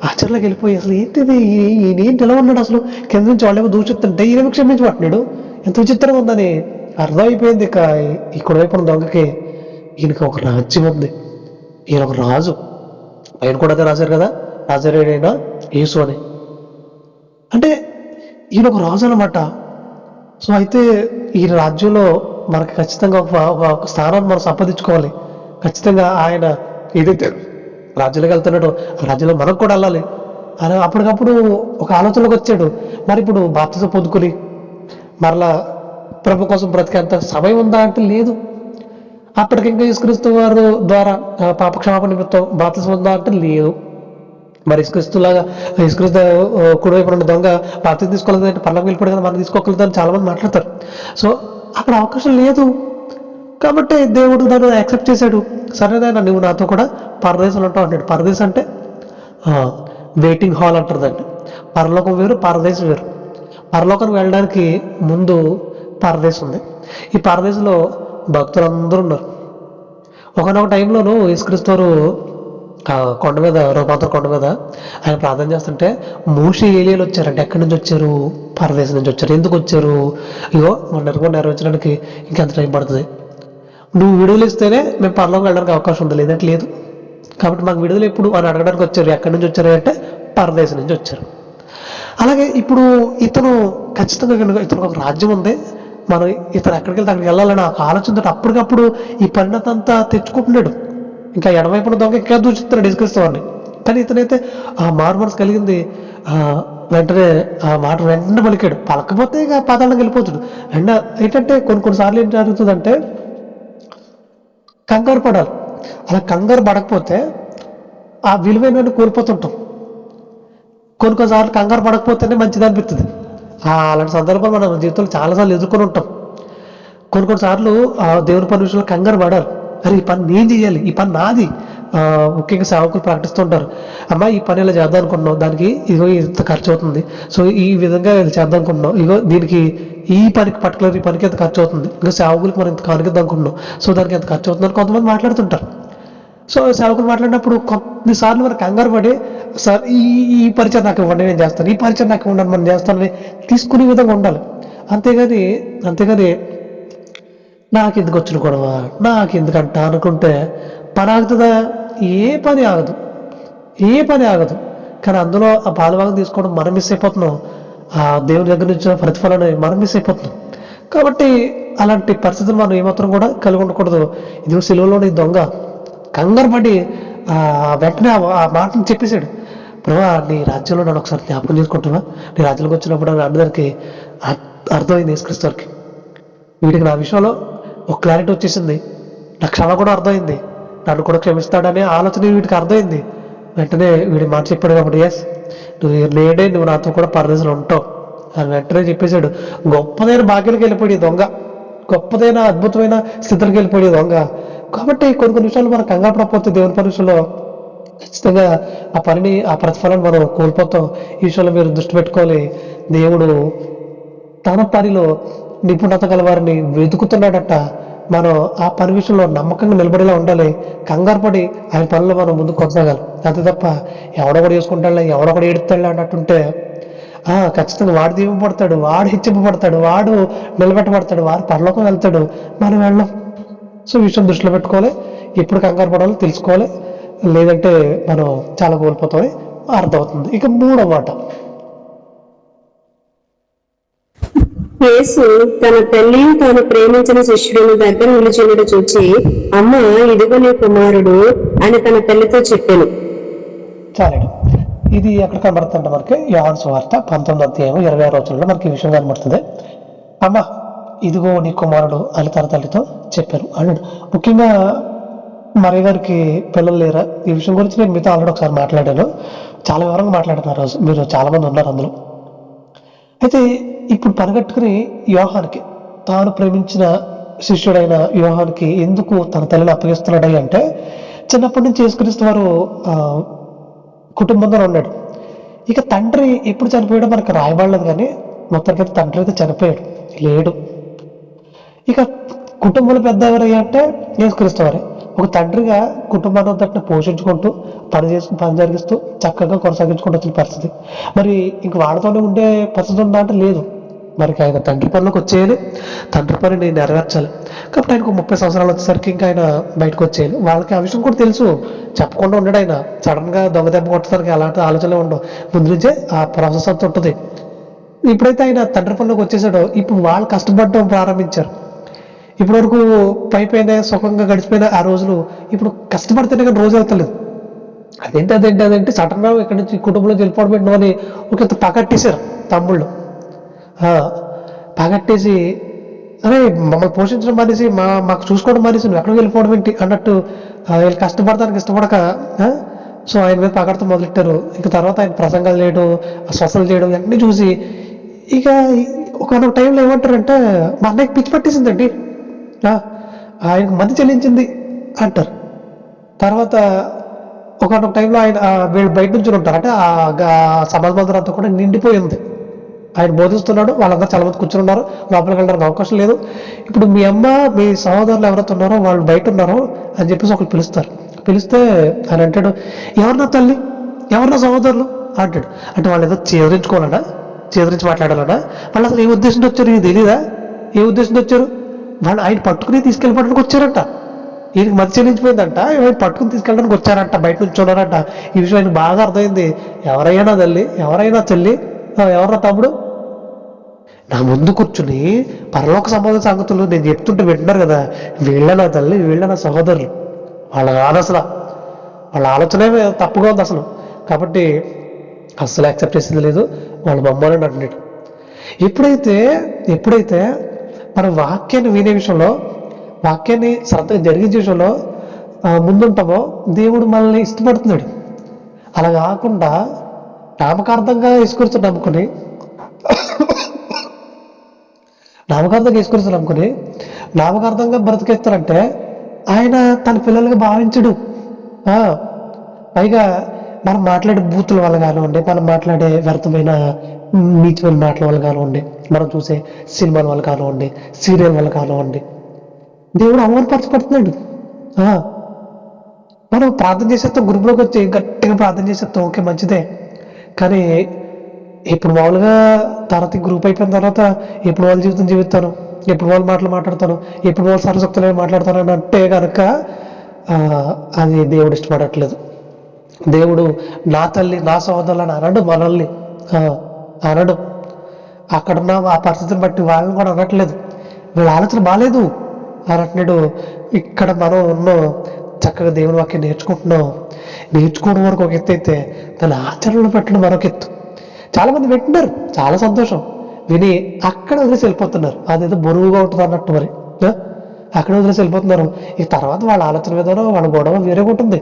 Speaker 3: ఆశ్చర్యంలోకి వెళ్ళిపోయి అసలు ఏంటిది, ఈయనేంటి ఎలా ఉన్నాడు అసలు, కింద నుంచి వాళ్ళేమో దూచుతుంటే ఈయన క్షమించబట్టినాడు, ఎంత విచిత్రంగా ఉందని అర్థమైపోయింది. ఇక ఇక్కడ వైపు ఉన్న దొంగకి ఈయనకి ఒక రాజ్యం ఉంది, ఈయన ఒక రాజు. ఆయన కూడా అదే రాశారు కదా, రాజారైన యేసు అని. అంటే ఈయన ఒక రాజు అనమాట. సో అయితే ఈయన రాజ్యంలో మనకి ఖచ్చితంగా ఒక స్థానాన్ని మనం సంపాదించుకోవాలి. ఖచ్చితంగా ఆయన ఏదైతే రాజ్యంలోకి వెళ్తున్నాడు ఆ రాజ్యంలో మనం కూడా వెళ్ళాలి అని అప్పటికప్పుడు ఒక ఆలోచనలోకి వచ్చాడు. మరి ఇప్పుడు బాప్తిజం పొందుకుని మరలా ప్రభు కోసం బ్రతికేంత సమయం ఉందా అంటే లేదు. అప్పటికి ఇంకా యేసుక్రీస్తు వారి ద్వారా పాప క్షమాపణ నిమిత్తం బాప్తిజం ఉందా అంటే లేదు. మరి యేసుక్రీస్తులాగా యేసుక్రీస్తు కుడివైపు ఉన్న దొంగ బాప్తిజం తీసుకోలేదంటే పర్లోకి వెళ్ళిపోయాడు కదా, మనం తీసుకోగలుగుతారని చాలా మంది మాట్లాడతారు. సో అక్కడ అవకాశం లేదు కాబట్టి దేవుడు దాన్ని యాక్సెప్ట్ చేశాడు. సరేనైనా నువ్వు నాతో కూడా పరదేశంలో ఉంటావు అన్నాడు. పరదేశం అంటే వెయిటింగ్ హాల్ అంటారు దాన్ని. పరలోకం వేరు, పరదేశం వేరు. పరలోకానికి వెళ్ళడానికి ముందు పరదేశం ఉంది. ఈ పరదేశంలో భక్తులందరూ ఉన్నారు. ఒకనొక టైంలోనూ యేసుక్రీస్తు వారు కొండ మీద, రూపాంతర కొండ మీద ఆయన ప్రార్థన చేస్తుంటే మూషి ఏలియాలు వచ్చారంటే ఎక్కడి నుంచి వచ్చారు? పరదేశం నుంచి వచ్చారు. ఎందుకు వచ్చారు? ఇగో మన నెరవేర్చడానికి ఇంకెంత టైం పడుతుంది, నువ్వు విడుదల ఇస్తేనే మేము పరలోకి వెళ్ళడానికి అవకాశం ఉంది, లేదంటే లేదు. కాబట్టి మాకు విడుదల ఎప్పుడు అని అడగడానికి వచ్చారు. ఎక్కడి నుంచి వచ్చారు అంటే పరదేశం నుంచి వచ్చారు. అలాగే ఇప్పుడు ఇతను ఖచ్చితంగా ఇతను ఒక రాజ్యం ఉంది, మనం ఇతను ఎక్కడికి వెళ్తే అక్కడికి వెళ్ళాలని ఒక ఆలోచనతో అప్పటికప్పుడు ఈ పరిణతి అంతా తెచ్చుకుంటున్నాడు. ఇంకా ఎడమవైపున దొంగ ఇంకా దూచిస్తున్నాడు యేసుక్రీస్తు వారిని. కానీ ఇతనైతే ఆ మారు మనసు కలిగింది, వెంటనే ఆ మాట వెంటనే పలికాడు. పలకపోతే ఇక పాతాళంకి వెళ్ళిపోతాడు. అండ్ ఏంటంటే కొన్నిసార్లు ఏం జరుగుతుందంటే కంగారు పడాలి. అలా కంగారు పడకపోతే ఆ విలువైన కోల్పోతుంటాం. కొన్నిసార్లు కంగారు పడకపోతేనే మంచిది అనిపిస్తుంది. అలాంటి సందర్భాలు మనం జీవితంలో చాలాసార్లు ఎదుర్కొని ఉంటాం. కొన్నిసార్లు దేవుని పని విషయంలో కంగారు పడాలి. అరే ఈ పని నేను చేయాలి, ఈ పని నాది. ముఖ్యంగా సేవకులు ప్రకటిస్తుంటారు, అమ్మా ఈ పని ఇలా చేద్దాం అనుకుంటున్నాం, దానికి ఇదిగో ఇంత ఖర్చు అవుతుంది, సో ఈ విధంగా ఇది చేద్దాం అనుకుంటున్నాం, ఇగో దీనికి ఈ పనికి పర్టికులర్ ఈ పనికి ఎంత ఖర్చు అవుతుంది, ఇంకా సేవకులకి మనం ఇంత కానుకిద్దాం అనుకుంటున్నాం, సో దానికి ఎంత ఖర్చు అవుతుందని కొంతమంది మాట్లాడుతుంటారు. సో సేవకులు మాట్లాడినప్పుడు కొన్నిసార్లు మనకు కంగారు పడి, సార్ ఈ పరిచయం నాకు ఇవ్వండి నేను చేస్తాను, ఈ పరిచయం నాకు ఇవ్వండి మనం చేస్తానని తీసుకునే విధంగా ఉండాలి. అంతేగాని నాకు ఎందుకు వచ్చిన గొడవ, నాకు ఎందుకంట అనుకుంటే పని ఆగుతుందా? ఏ పని ఆగదు. కానీ అందులో ఆ పాలుభాగం తీసుకోవడం మనం మిస్ అయిపోతున్నాం. ఆ దేవుని దగ్గర నుంచి ప్రతిఫలాన్ని మనం మిస్ అయిపోతున్నాం. కాబట్టి అలాంటి పరిస్థితులు మనం ఏమాత్రం కూడా కలిగి ఉండకూడదు. ఇది సిలువలోని దొంగ కంగారు పడి వెంటనే ఆ మాటను చెప్పేశాడు, ప్రభా నీ రాజ్యంలో నన్ను ఒకసారి జ్ఞాపకం చేసుకుంటున్నా, నీ రాజ్యంలోకి వచ్చినప్పుడు అందరికీ అర్థమైంది యేసుక్రీస్తు వారికి. వీడికి నా విషయంలో ఒక క్లారిటీ వచ్చేసింది, నా క్షమ కూడా అర్థమైంది, నన్ను కూడా క్షమిస్తాడనే ఆలోచన వీడికి అర్థమైంది. వెంటనే వీడి మాట చెప్పాడు కాబట్టి ఎస్ నువ్వు నాతో కూడా పరదేశంలో ఉంటావు అని వెంటనే చెప్పేశాడు. గొప్పదైన భాగ్యానికి వెళ్ళిపోయి దొంగ, గొప్పదైన అద్భుతమైన స్థితికి వెళ్ళిపోయి దొంగ. కాబట్టి కొన్ని విషయాలు మనం కంగారు పడకపోతే దేవుని పని విషయంలో ఖచ్చితంగా ఆ ప్రతిఫలాన్ని మనం కోల్పోతాం. ఈ విషయంలో మీరు దృష్టి పెట్టుకోవాలి. దేవుడు తన పనిలో నిపుణత గల వారిని వెతుకుతున్నాడట. మనం ఆ పని విషయంలో నమ్మకంగా నిలబడేలా ఉండాలి. కంగారు పడి ఆయన పనులు మనం ముందుకు కొనసాగాలి. అంతే తప్ప ఎవడొకడు చేసుకుంటాడులే, ఎవడొకడు ఏడుతాడులే అన్నట్టుంటే ఖచ్చితంగా వాడు దీపపడతాడు, వాడు హెచ్చింపబడతాడు, వాడు నిలబెట్టబడతాడు, వాడు పరలోకం వెళ్తాడు, మనం వెళ్ళాం. సో విషయం దృష్టిలో పెట్టుకోవాలి. ఎప్పుడు కంగారు పడాలో తెలుసుకోవాలి, లేదంటే మనం చాలా కోల్పోతామని అర్థమవుతుంది. ఇక మూడవ మాట,
Speaker 5: యేసు తన తల్లి తాను ప్రేమించిన శిష్యుడిని దగ్గర నిలిచినట్టు చూచి, అమ్మ ఇదిగో నీ కుమారుడు అని తన తల్లితో చెప్పాను.
Speaker 3: చాలండి. ఇది ఎక్కడ కనబడుతుంటే మనకి యోహాను సువార్త 19వ అధ్యాయం 26వ వచనంలో మనకి ఈ విషయం కనబడుతుంది. అమ్మ ఇదిగో నీ కుమారుడు అని తన తల్లితో చెప్పారు అన్నాడు. ముఖ్యంగా మరి గారికి పిల్లలు లేరా, ఈ విషయం గురించి నేను మీతో ఆల్రెడీ ఒకసారి మాట్లాడాను, చాలా వివరంగా మాట్లాడుతున్నారు, మీరు చాలా మంది ఉన్నారు అందులో. అయితే ఇప్పుడు పరిగెట్టుకుని యోహానికి, తాను ప్రేమించిన శిష్యుడైన యోహానికి ఎందుకు తన తల్లిని అప్పగిస్తున్నాడు అంటే, చిన్నప్పటి నుంచి యేసుక్రీస్తు వారు కుటుంబంలో ఉన్నాడు. ఇక తండ్రి ఎప్పుడు చనిపోయాడో మనకు రాయబడలేదు, కానీ మొత్తానికి తండ్రి అయితే చనిపోయాడు, లేడు. ఇక కుటుంబంలో పెద్ద ఎవరయ్యా అంటే యేసుక్రీస్తు వారే. ఒక తండ్రిగా కుటుంబాన్ని అంతటిని పోషించుకుంటూ పని జరిగిస్తూ చక్కగా కొనసాగించుకుంటూ వచ్చిన పరిస్థితి. మరి ఇంక వాళ్ళతోనే ఉండే పరిస్థితి ఉందా అంటే లేదు. మరి ఆయన తండ్రి పనిలోకి వచ్చేయాలి, తండ్రి పనిని నెరవేర్చాలి. కాబట్టి ఆయనకు 30 సంవత్సరాలు వచ్చేసరికి ఇంకా ఆయన బయటకు వచ్చేయాలి. వాళ్ళకి ఆ విషయం కూడా తెలుసు, చెప్పకుండా ఉండడు ఆయన. సడన్ గా దొంగ దెబ్బ కొట్టడానికి అలాంటి ఆలోచనలు ఉండవు, ముందు నుంచే ఆ ప్రాసెస్ అంతా ఉంటుంది. ఇప్పుడైతే ఆయన తండ్రి పనిలోకి వచ్చేసాడో ఇప్పుడు వాళ్ళు కష్టపడడం ప్రారంభించారు. ఇప్పటి వరకు పైపైన సుఖంగా గడిచిపోయిన ఆ రోజులు ఇప్పుడు కష్టపడితేనే కానీ రోజు వెళ్తలేదు. అదేంటి సడన్ గా ఇక్కడి నుంచి కుటుంబంలో వెళ్ళిపోవడం పెట్టిన అని ఒక పగట్టేశారు తమ్ముళ్ళు. పగట్టేసి అరే మమ్మల్ని పోషించడం మానేసి మాకు చూసుకోవడం మానేసి నువ్వు ఎక్కడికి వెళ్ళిపోవడం ఏంటి అన్నట్టు వీళ్ళు కష్టపడతానికి ఇష్టపడక సో ఆయన మీద పగడతా మొదలెట్టారు. ఇక తర్వాత ఆయన ప్రసంగాలు చేయడం, స్వస్థలు చేయడం అన్నీ చూసి ఇక ఒకనొక టైంలో ఏమంటారంటే మా అన్నయ్యకి పిచ్చి పట్టేసిందండి, ఆయనకు మతి చెల్లించింది అంటారు. తర్వాత ఒకనొక టైంలో ఆయన వీళ్ళు బయట నుంచి ఉంటారు అంటే ఆ సమాజ మందిరం అంతా కూడా నిండిపోయింది. ఆయన బోధిస్తున్నాడు, వాళ్ళందరూ చాలా మంది కూర్చొని ఉన్నారు, లోపలికి వెళ్ళడానికి అవకాశం లేదు. ఇప్పుడు మీ అమ్మ మీ సహోదరులు ఎవరైతే ఉన్నారో వాళ్ళు బయట ఉన్నారో అని చెప్పేసి ఒకరు పిలుస్తారు. పిలిస్తే ఆయన అంటాడు, ఎవరన్నా తల్లి, ఎవరన్నా సహోదరులు అంటాడు. అంటే వాళ్ళు ఏదో చేదరించుకోవాలన్నా, చేదరించి మాట్లాడాలన్నా, వాళ్ళు అసలు ఏ ఉద్దేశంతో వచ్చారు ఇది తెలీదా? ఏ ఉద్దేశంతో వచ్చారు? వాళ్ళు ఆయన పట్టుకుని తీసుకెళ్ళిపోవడానికి వచ్చారంట. ఈయనకి మతి చెల్లించిపోయిందంట, ఆయన పట్టుకుని తీసుకెళ్ళడానికి వచ్చారంట, బయట నుంచి చూడారంట. ఈ విషయం ఆయనకు బాగా అర్థమైంది. ఎవరైనా తల్లి, ఎవరైనా చెల్లి, ఎవరన్నా తమ్ముడు నా ముందు కూర్చుని పరలోక సంబంధ సంగతులు నేను చెప్తుంటే వింటున్నారు కదా, వీళ్ళ నా తల్లి, వీళ్ళ నా సహోదరులు, వాళ్ళ అసలు వాళ్ళ ఆలోచనే తప్పుగా ఉంది అసలు. కాబట్టి అస్సలు యాక్సెప్ట్ చేసింది లేదు, వాళ్ళ బొమ్మలని అంటున్నాడు. ఎప్పుడైతే మనం వాక్యాన్ని వినే విషయంలో, వాక్యాన్ని శ్రద్ధగా జరిగించే విషయంలో ముందుంటామో దేవుడు మనల్ని ఇష్టపడుతున్నాడు. అలా కాకుండా నామకార్థంగా యేసుక్రీస్తు నమ్ముకుని నామకార్థంగా బ్రతికేస్తారంటే ఆయన తన పిల్లలుగా భావించడు. పైగా మనం మాట్లాడే బూతుల వల్ల కానివ్వండి, మనం మాట్లాడే వ్యర్థమైన నీచమైన మాటల వల్ల కానివ్వండి, మనం చూసే సినిమాల వల్ల కానివ్వండి, సీరియల్ వల్ల కానివ్వండి, దేవుడు అవమానపరచబడుతున్నాడు. మనం ప్రార్థన చేసేస్తాం, గ్రూప్లోకి వచ్చి గట్టిగా ప్రార్థన చేసేస్తాం, ఓకే మంచిదే. కానీ ఇప్పుడు మామూలుగా తర్వాత గ్రూప్ అయిపోయిన తర్వాత ఎప్పుడు వాళ్ళ జీవితం జీవిస్తాను, ఎప్పుడు వాళ్ళ మాటలు మాట్లాడతాను, ఎప్పుడు వాళ్ళ సరసక్తులు మాట్లాడతాను అని అంటే కనుక అది దేవుడు ఇష్టపడట్లేదు. దేవుడు నా తల్లి, నా సహోదరులు అని అనడు, మనల్ని అనడు. అక్కడున్న ఆ పరిస్థితిని బట్టి వాళ్ళని కూడా అనట్లేదు, వీళ్ళ ఆలోచన బాగాలేదు అన్నట్టు. ఇక్కడ మనం ఉన్నాం, చక్కగా దేవుని వాక్యం నేర్చుకోవడం వరకు ఒక ఎత్తు అయితే దాని ఆచరణలో పెట్టడం మరొక ఎత్తు. చాలా మంది వింటున్నారు, చాలా సంతోషం, విని అక్కడ వదిలేసి వెళ్ళిపోతున్నారు. అదేదో బరువుగా ఉంటుంది అన్నట్టు. మరి అక్కడ వదిలేసి వెళ్ళిపోతున్నారు. ఇక తర్వాత వాళ్ళ ఆలోచన విధానం, వాళ్ళ గొడవ వేరేగా ఉంటుంది.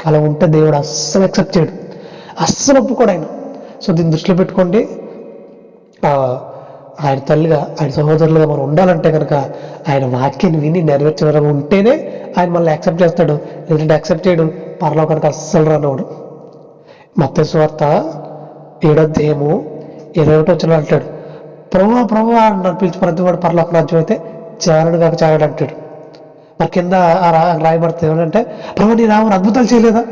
Speaker 3: అలా ఉంటే దేవుడు అస్సలు యాక్సెప్ట్ చేయడు, అస్సలు ఒప్పుకోడు ఆయన. సో దీన్ని దృష్టిలో పెట్టుకోండి. ఆయన తల్లిగా, ఆయన సహోదరులుగా మనం ఉండాలంటే కనుక ఆయన వాక్యాన్ని విని నెరవేర్చే వరకు ఉంటేనే ఆయన మనల్ని యాక్సెప్ట్ చేస్తాడు. లేదంటే యాక్సెప్ట్ చేయడు, పరలోకానికి అస్సలు రానివాడు. మత్తయి సువార్త 7వ అధ్యాయము 21వ వచనం అంటాడు, ప్రభువా నన్ను పిలిచి ప్రతి వాడు పరలోక రాజ్యం అయితే చేరడు కాక చేరడు అంటాడు. మరి కింద రాయబడితే ఏమంటే, ప్రభు నీ రాముడు అద్భుతాలు చేయలేదా,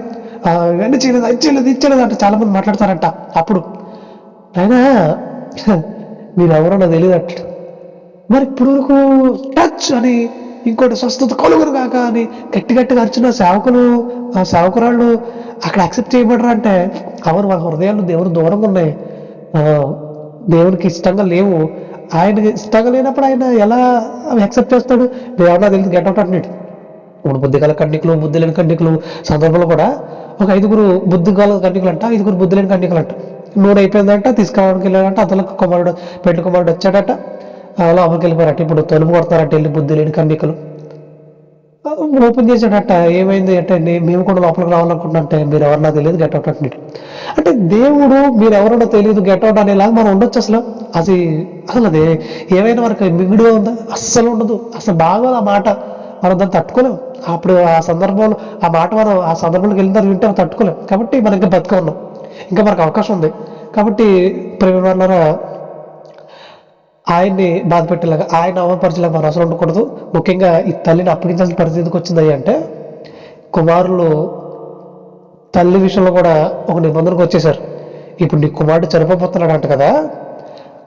Speaker 3: ఇవన్నీ చేయలేదు, అది చేయలేదు అంటే చాలా మంది మాట్లాడతారంట. అప్పుడు ఆయన మీరు ఎవరో నాకు తెలియదు అంటాడు. మరి ఇప్పుడు వరకు టచ్ అని, ఇంకోటి స్వస్థత కలుగురు కాక అని గట్టిగా అరిచిన సేవకురాళ్ళు అక్కడ యాక్సెప్ట్ చేయబడరు అంటే అవును, వాళ్ళ హృదయాలు దేవుడు దూరంగా ఉన్నాయి, దేవునికి ఇష్టంగా లేవు. ఆయనకి ఇష్టంగా లేనప్పుడు ఆయన ఎలా యాక్సెప్ట్ చేస్తాడు? దేవుడు తెలియదు గెట్అవుట్ అంటున్నాడు. ఇప్పుడు బుద్ధి గల కన్నికలు, బుద్ధి లేని కన్నికలు సందర్భంలో కూడా ఒక 5 బుద్ధి గల కన్నికలు అంట, 5 బుద్ధి లేని కన్నికలు అంట. నూనె అయిపోయిందంట, తీసుకురావడానికి వెళ్ళాడంట, అతనికి పెళ్లి కుమారుడు వచ్చాడట, లోపలికి వెళ్ళిపోయారట. ఇప్పుడు తలుపు కొడతారట వెళ్ళి బుద్ధి లేని కన్నికలు. ఓపెన్ చేశాడట, ఏమైంది అంటే మేము కూడా లోపలికి రావాలనుకుంటున్నా, మీరు ఎవరన్నా తెలియదు గెట్అవుట్ అంటున్నాడు. అంటే దేవుడు మీరు ఎవరన్నా తెలియదు గెట్అవుట్ అనేలాగా మనం ఉండొచ్చు. అసలు అది ఏమైనా మనకు మిగుడుగా ఉందా? అస్సలు ఉండదు, అసలు బాగా ఆ మాట మనం దాన్ని తట్టుకోలేం. అప్పుడు ఆ సందర్భంలో ఆ మాట మనం ఆ సందర్భంలోకి వెళ్ళిన తర్వాత వింటే తట్టుకోలేం. కాబట్టి మనం ఇంకా బతిక ఉన్నాం, ఇంకా మనకు అవకాశం ఉంది. కాబట్టి ప్రేమ ఆయన్ని బాధ పెట్టేలాగా, ఆయన అవమానపరిచేలాగా మనం అసలు ఉండకూడదు. ముఖ్యంగా ఈ తల్లిని అప్పగించాల్సిన పరిస్థితికి వచ్చింది అంటే కుమారులు తల్లి విషయంలో కూడా ఒక నిబంధనకు వచ్చేసారు. ఇప్పుడు నీ కుమారుడు చనిపోతున్నాడు అంట కదా,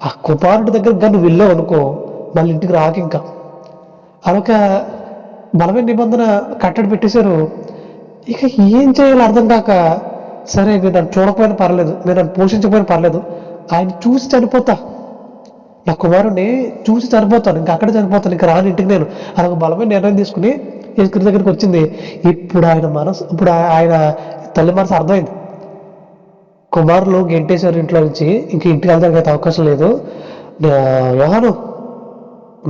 Speaker 3: ఆ కుమారుడి దగ్గర నువ్వు వెళ్ళావు అనుకో, మళ్ళీ ఇంటికి రాక ఇంకా అదొక బలమైన నిబంధన కట్టడి పెట్టేశారు. ఇక ఏం చేయాలో అర్థం కాక, సరే మీరు నన్ను చూడకపోయినా పర్లేదు, మీరు నన్ను పోషించకపోయినా పర్లేదు, ఆయన చూసి చనిపోతా, నా కుమారుడిని చూసి చనిపోతాను, ఇంకా అక్కడే చనిపోతాను, ఇంకా రాని ఇంటికి నేను అదొక బలమైన నిర్ణయం తీసుకుని యేసుక్రీస్తు దగ్గరికి వచ్చింది. ఇప్పుడు ఆయన తల్లి మనసు అర్థమైంది. కుమారులు గెంటేశారు ఇంట్లో నుంచి, ఇంక ఇంటికి వెళ్తానికి అయితే అవకాశం లేదు. యోహాను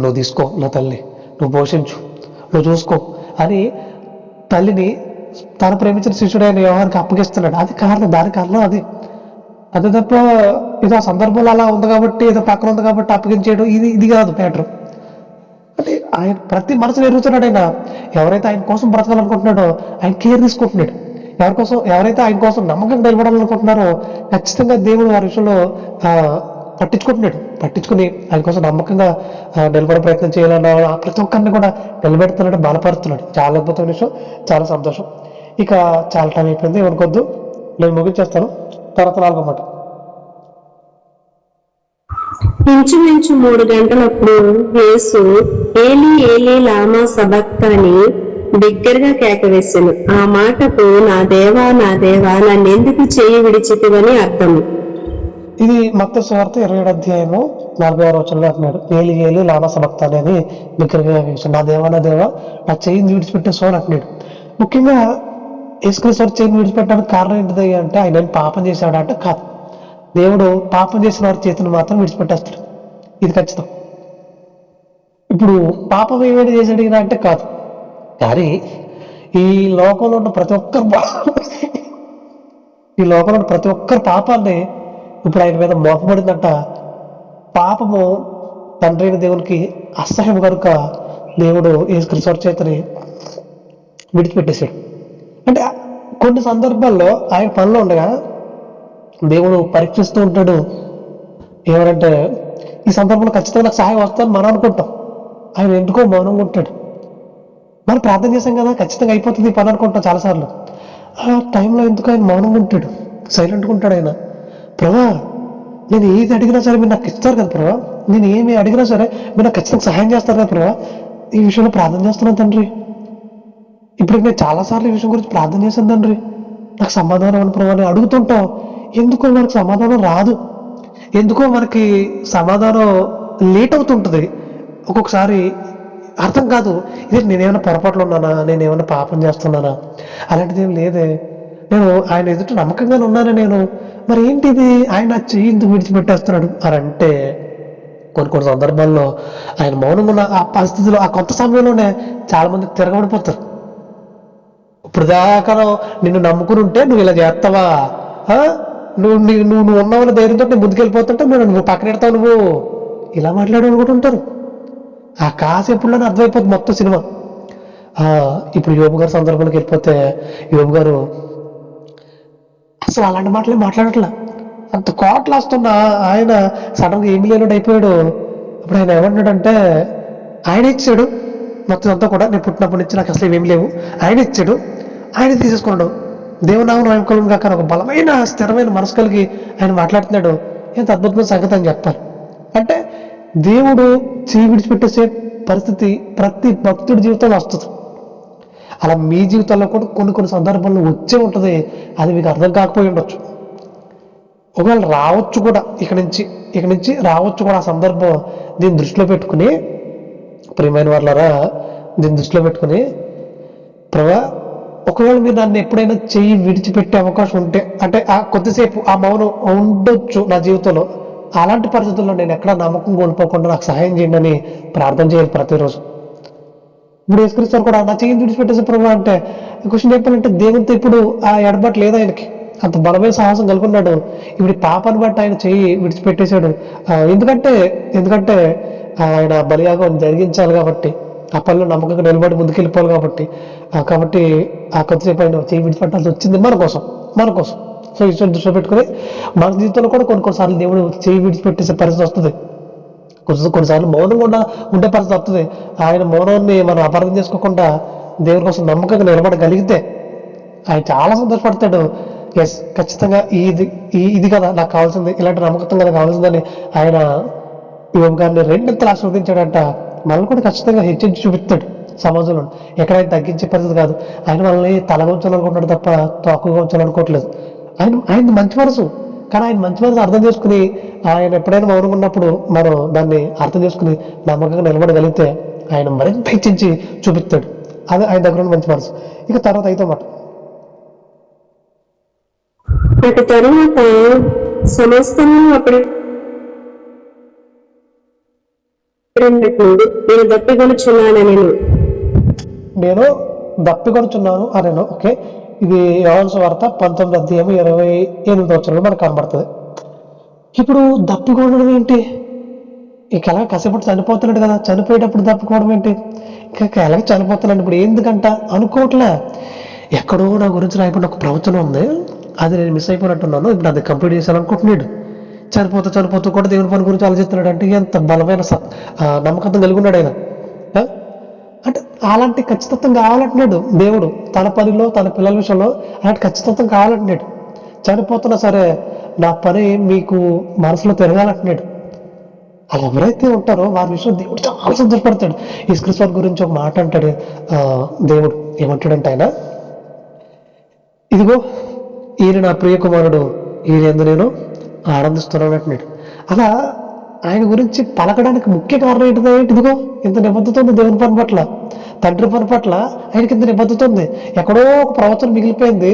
Speaker 3: నువ్వు తీసుకో, నా తల్లి నువ్వు పోషించు, నువ్వు చూసుకో అని తల్లిని తను ప్రేమించిన శిష్యుడైన యోహానికి అప్పగిస్తున్నాడు. అది కారణం, దాని కారణం అది. అంతే తప్ప ఇది ఆ సందర్భంలో అలా ఉంది కాబట్టి, ఏదో పక్కన ఉంది కాబట్టి అప్పగించేయడం ఇది కాదు మ్యాటర్. అంటే ఆయన ప్రతి మనసును ఎరుగుతున్నాడు. ఆయన ఎవరైతే ఆయన కోసం బ్రతకాలనుకుంటున్నాడో ఆయన కేర్ తీసుకుంటున్నాడు. ఎవరైతే ఆయన కోసం నమ్మకంగా నిలబడాలనుకుంటున్నారో ఖచ్చితంగా దేవుడు వారి విషయంలో పట్టించుకుని ఆయన కోసం నమ్మకంగా నిలబడే ప్రయత్నం చేయాలన్న ప్రతి ఒక్కరిని కూడా నిలబెడుతున్నాడు, బలపరుస్తున్నాడు. చాలా అద్భుతమైన విషయం, చాలా సంతోషం. ఇక చాలా టైం అయిపోయింది, ఏమనుకోద్దు, నేను ముగించేస్తాను. తర్వాత 4వ మాట.
Speaker 5: ఇంచుమించు 3 గంటలప్పుడు యేసు ఏలీ ఏలీ లామా సబక్తాని బిగ్గరగా కేకవేశాను. ఆ మాటకు నా దేవా నన్నెందుకు చేయి విడిచితివని అర్థం.
Speaker 3: ఇది మత్తయి సువార్త 27వ అధ్యాయము 46వ వచనంలో అంటున్నాడు, ఏలి ఏలి లామా సబక్తాని అని బిగ్గరగా వేశాను. నా దేవా నా చేయిని విడిచిపెట్టేసో అని అంటున్నాడు. ముఖ్యంగా యేసుక్రీస్తు చేయిని విడిచిపెట్టడానికి కారణం ఏంటిది అంటే, ఆయన పాపం చేశాడు అంటే కాదు. దేవుడు పాపం చేసిన వారి చేతిని మాత్రం విడిచిపెట్టేస్తాడు, ఇది ఖచ్చితం. ఇప్పుడు పాపం ఏమైనా చేశాడు ఈయన అంటే కాదు. కానీ ఈ లోకంలో ఉన్న ప్రతి ఒక్కరి పాపాన్ని ఇప్పుడు ఆయన మీద మోపబడిందంట. పాపము తండ్రి అయిన దేవునికి అసహ్యం కనుక దేవుడు యేసుక్రీస్తు చేతిని విడిచిపెట్టేశాడు. అంటే కొన్ని సందర్భాల్లో ఆయన పనిలో ఉండగా దేవుడు పరీక్షిస్తూ ఉంటాడు. ఏమంటే ఈ సందర్భంలో ఖచ్చితంగా నాకు సహాయం వస్తుందని మనం అనుకుంటాం, ఆయన ఎందుకో మౌనంగా ఉంటాడు. మనం ప్రార్థన చేసాం కదా, ఖచ్చితంగా అయిపోతుంది పని అనుకుంటాం చాలాసార్లు. ఆ టైంలో ఎందుకు ఆయన మౌనంగా ఉంటాడు, సైలెంట్గా ఉంటాడు. ఆయన ప్రభా నేను ఏది అడిగినా సరే మీరు నాకు ఇస్తారు కదా ప్రభా, నేను ఏమి అడిగినా సరే మీరు నాకు ఖచ్చితంగా సహాయం చేస్తారు కదా ప్రభా, ఈ విషయంలో ప్రార్థన చేస్తున్నాను తండ్రి. ఇప్పుడు నేను చాలాసార్లు ఈ విషయం గురించి ప్రార్థన చేశాను తండ్రి, నాకు సమాధానం అని ప్రభా అని అడుగుతుంటాం. ఎందుకో మనకు సమాధానం రాదు, ఎందుకో మనకి సమాధానం లేట్ అవుతుంటుంది. ఒక్కొక్కసారి అర్థం కాదు, ఇది నేనేమైనా పొరపాట్లు ఉన్నానా, నేనేమైనా పాపం చేస్తున్నానా, అలాంటిది ఏం లేదే, నేను ఆయన ఎదుట నమ్మకంగానే ఉన్నాను నేను, మరి ఏంటిది ఆయన చెయ్యి ఎందుకు విడిచిపెట్టేస్తున్నాడు అని అంటే, కొన్ని సందర్భాల్లో ఆయన మౌనంగా ఉన్న ఆ పరిస్థితిలో, ఆ కొంత సమయంలోనే చాలా మంది తిరగబడిపోతారు. ఇప్పుడు దాకా నిన్ను నమ్ముకుని ఉంటే నువ్వు ఇలా చేస్తావా, నువ్వు ఉన్నావని ధైర్యంతో నేను ముందుకెళ్ళిపోతుంటే నువ్వు పక్కన పెడతావు, నువ్వు ఇలా మాట్లాడేవాళ్ళు కూడా ఉంటారు. ఆ కాసేపులోనే అర్థమైపోతుంది మొత్తం సినిమా. ఇప్పుడు యోబు గారి సందర్భంలోకి వెళ్ళిపోతే, యోబు గారు అసలు అలాంటి మాటలే మాట్లాడట్లా, అంత కోట్లు వస్తున్నా ఆయన సడన్గా ఏమి లేనట్టు అయిపోయాడు. ఇప్పుడు ఆయన ఏమంటాడంటే, ఆయన ఇచ్చాడు మొత్తం అంతా కూడా, నేను పుట్టినప్పటి నుంచి నాకు అసలు ఏమీ లేవు, ఆయన ఇచ్చాడు, ఆయన తీసేసుకున్నాడు, దేవునామం నామకలం కాక ఒక బలమైన స్థిరమైన మనసు కలిగి ఆయన మాట్లాడుతున్నాడు. ఎంత అద్భుతమైన సంగతి అని చెప్పాలి. అంటే దేవుడు చేయి విడిచిపెట్టేసే పరిస్థితి ప్రతి భక్తుడి జీవితంలో వస్తుంది. అలా మీ జీవితంలో కూడా కొన్ని సందర్భాల్లో వచ్చే ఉంటుంది, అది మీకు అర్థం కాకపోయి ఉండొచ్చు. ఒకవేళ రావచ్చు కూడా, ఇక నుంచి రావచ్చు కూడా ఆ సందర్భం. దీన్ని దృష్టిలో పెట్టుకుని ప్రియమైన వాళ్ళరా, దీన్ని దృష్టిలో పెట్టుకుని ప్రభా ఒకవేళ మీరు నన్ను ఎప్పుడైనా చెయ్యి విడిచిపెట్టే అవకాశం ఉంటే, అంటే ఆ కొద్దిసేపు ఆ మౌనం ఉండొచ్చు నా జీవితంలో, అలాంటి పరిస్థితుల్లో నేను ఎక్కడ నమ్మకం కోల్పోకుండా నాకు సహాయం చేయండి అని ప్రార్థన చేయాలి ప్రతిరోజు. ఇప్పుడు యేసుక్రీస్తు కూడా నా చెయ్యిని విడిచిపెట్టేసే ప్రభు అంటే, క్వశ్చన్ చెప్పాలంటే దేవునితో ఇప్పుడు ఆ ఎడబాటు లేదు ఆయనకి, అంత బలమైన సాహసం కలుగున్నాడు. ఇప్పుడు పాపాన్ని బట్టి ఆయన చెయ్యి విడిచిపెట్టేశాడు. ఎందుకంటే ఆయన బలియాగం జరిగించాలి కాబట్టి, ఆ పనిలో నమ్మకంగా నిలబడి ముందుకెళ్ళిపోవాలి కాబట్టి ఆ కొద్దిసేపు ఆయన చెయ్యి విడిచిపెట్టాల్సి వచ్చింది మన కోసం. సో ఈశ్వరుని దృష్టిలో పెట్టుకుని మన జీవితంలో కూడా కొన్నిసార్లు దేవుడు చెయ్యి విడిచిపెట్టేసే పరిస్థితి వస్తుంది. కొన్నిసార్లు మౌనంగా ఉండే పరిస్థితి వస్తుంది. ఆయన మౌనాన్ని మనం అపార్థం చేసుకోకుండా దేవుని కోసం నమ్మకంగా నిలబడగలిగితే ఆయన చాలా సంతోషపడతాడు. ఎస్, ఖచ్చితంగా ఇది కదా నాకు కావాల్సింది, ఇలాంటి నమ్మకం కదా కావాల్సిందని ఆయన యోబు గారిని రెండింతలు ఆశీర్వదించాడంట. మనల్ని కూడా ఖచ్చితంగా హెచ్చించి చూపిస్తాడు సమాజంలో. ఎక్కడైనా తగ్గించే పరిస్థితి కాదు. ఆయన మనల్ని తలగా ఉంచాలనుకుంటాడు తప్ప తక్కువగా ఉంచాలనుకోవట్లేదు. ఆయన మంచి మనసు, కానీ ఆయన మంచి మనసు అర్థం చేసుకుని ఆయన ఎప్పుడైనా మౌనంగా ఉన్నప్పుడు మనం దాన్ని అర్థం చేసుకుని నమ్మకంగా నిలబడగలిగితే ఆయన మరింత హెచ్చించి చూపిస్తాడు. అది ఆయన దగ్గర ఉన్న మంచి మనసు. ఇక తర్వాత అయితే మాట
Speaker 5: అటు తరువాత సమస్తము అప్పుడు నేను దప్పికొనుచున్నాను.
Speaker 3: నేను దప్పికొనుచున్నాను అనేను. ఓకే, ఇది యోహాను సువార్త 19:28 మనకు కనబడుతుంది. ఇప్పుడు దప్పికొనడం ఏంటి? ఇక ఎలా కసేపటి చనిపోతున్నాడు కదా, చనిపోయేటప్పుడు దప్పుకోవడం ఏంటి? ఇక ఎలాగ చనిపోతున్నాడు ఇప్పుడు ఎందుకంట అనుకోవట్లే. ఎక్కడో నా గురించి రాయకుండా ఒక ప్రవచనం ఉంది, అది నేను మిస్ అయిపోయినట్టున్నాను, ఇప్పుడు అది కంప్లీట్ చేశాననుకుంటున్నాడు. చనిపోతూ కూడా దేవుని పని గురించి ఆలోచిస్తున్నాడు. అంటే ఎంత బలమైన నమ్మకం కలిగి ఉన్నాడు ఆయన. అంటే అలాంటి ఖచ్చితత్వం కావాలంటున్నాడు దేవుడు తన పనిలో, తన పిల్లల విషయంలో అలాంటి ఖచ్చితత్వం కావాలంటున్నాడు. చనిపోతున్నా సరే నా పని మీకు మనసులో తిరగాలంటున్నాడు. అలా ఎవరైతే ఉంటారో వారి విషయంలో దేవుడు చాలా సంతోషపడతాడు. యేసుక్రీస్తు గురించి ఒక మాట అంటాడు దేవుడు. ఏమంటాడంటే ఆయన, ఇదిగో ఈయన నా ప్రియ కుమారుడు, ఈయన ఎందు నేను ఆనందిస్తున్నాను అంటున్నాడు. అలా ఆయన గురించి పలకడానికి ముఖ్య కారణం ఏంటిదో, ఇదిగో ఇంత నిబద్ధత ఉంది దేవుని పని పట్ల, తండ్రి పని పట్ల ఆయనకి ఇంత నిబద్ధత ఉంది. ఎక్కడో ఒక ప్రవచనం మిగిలిపోయింది,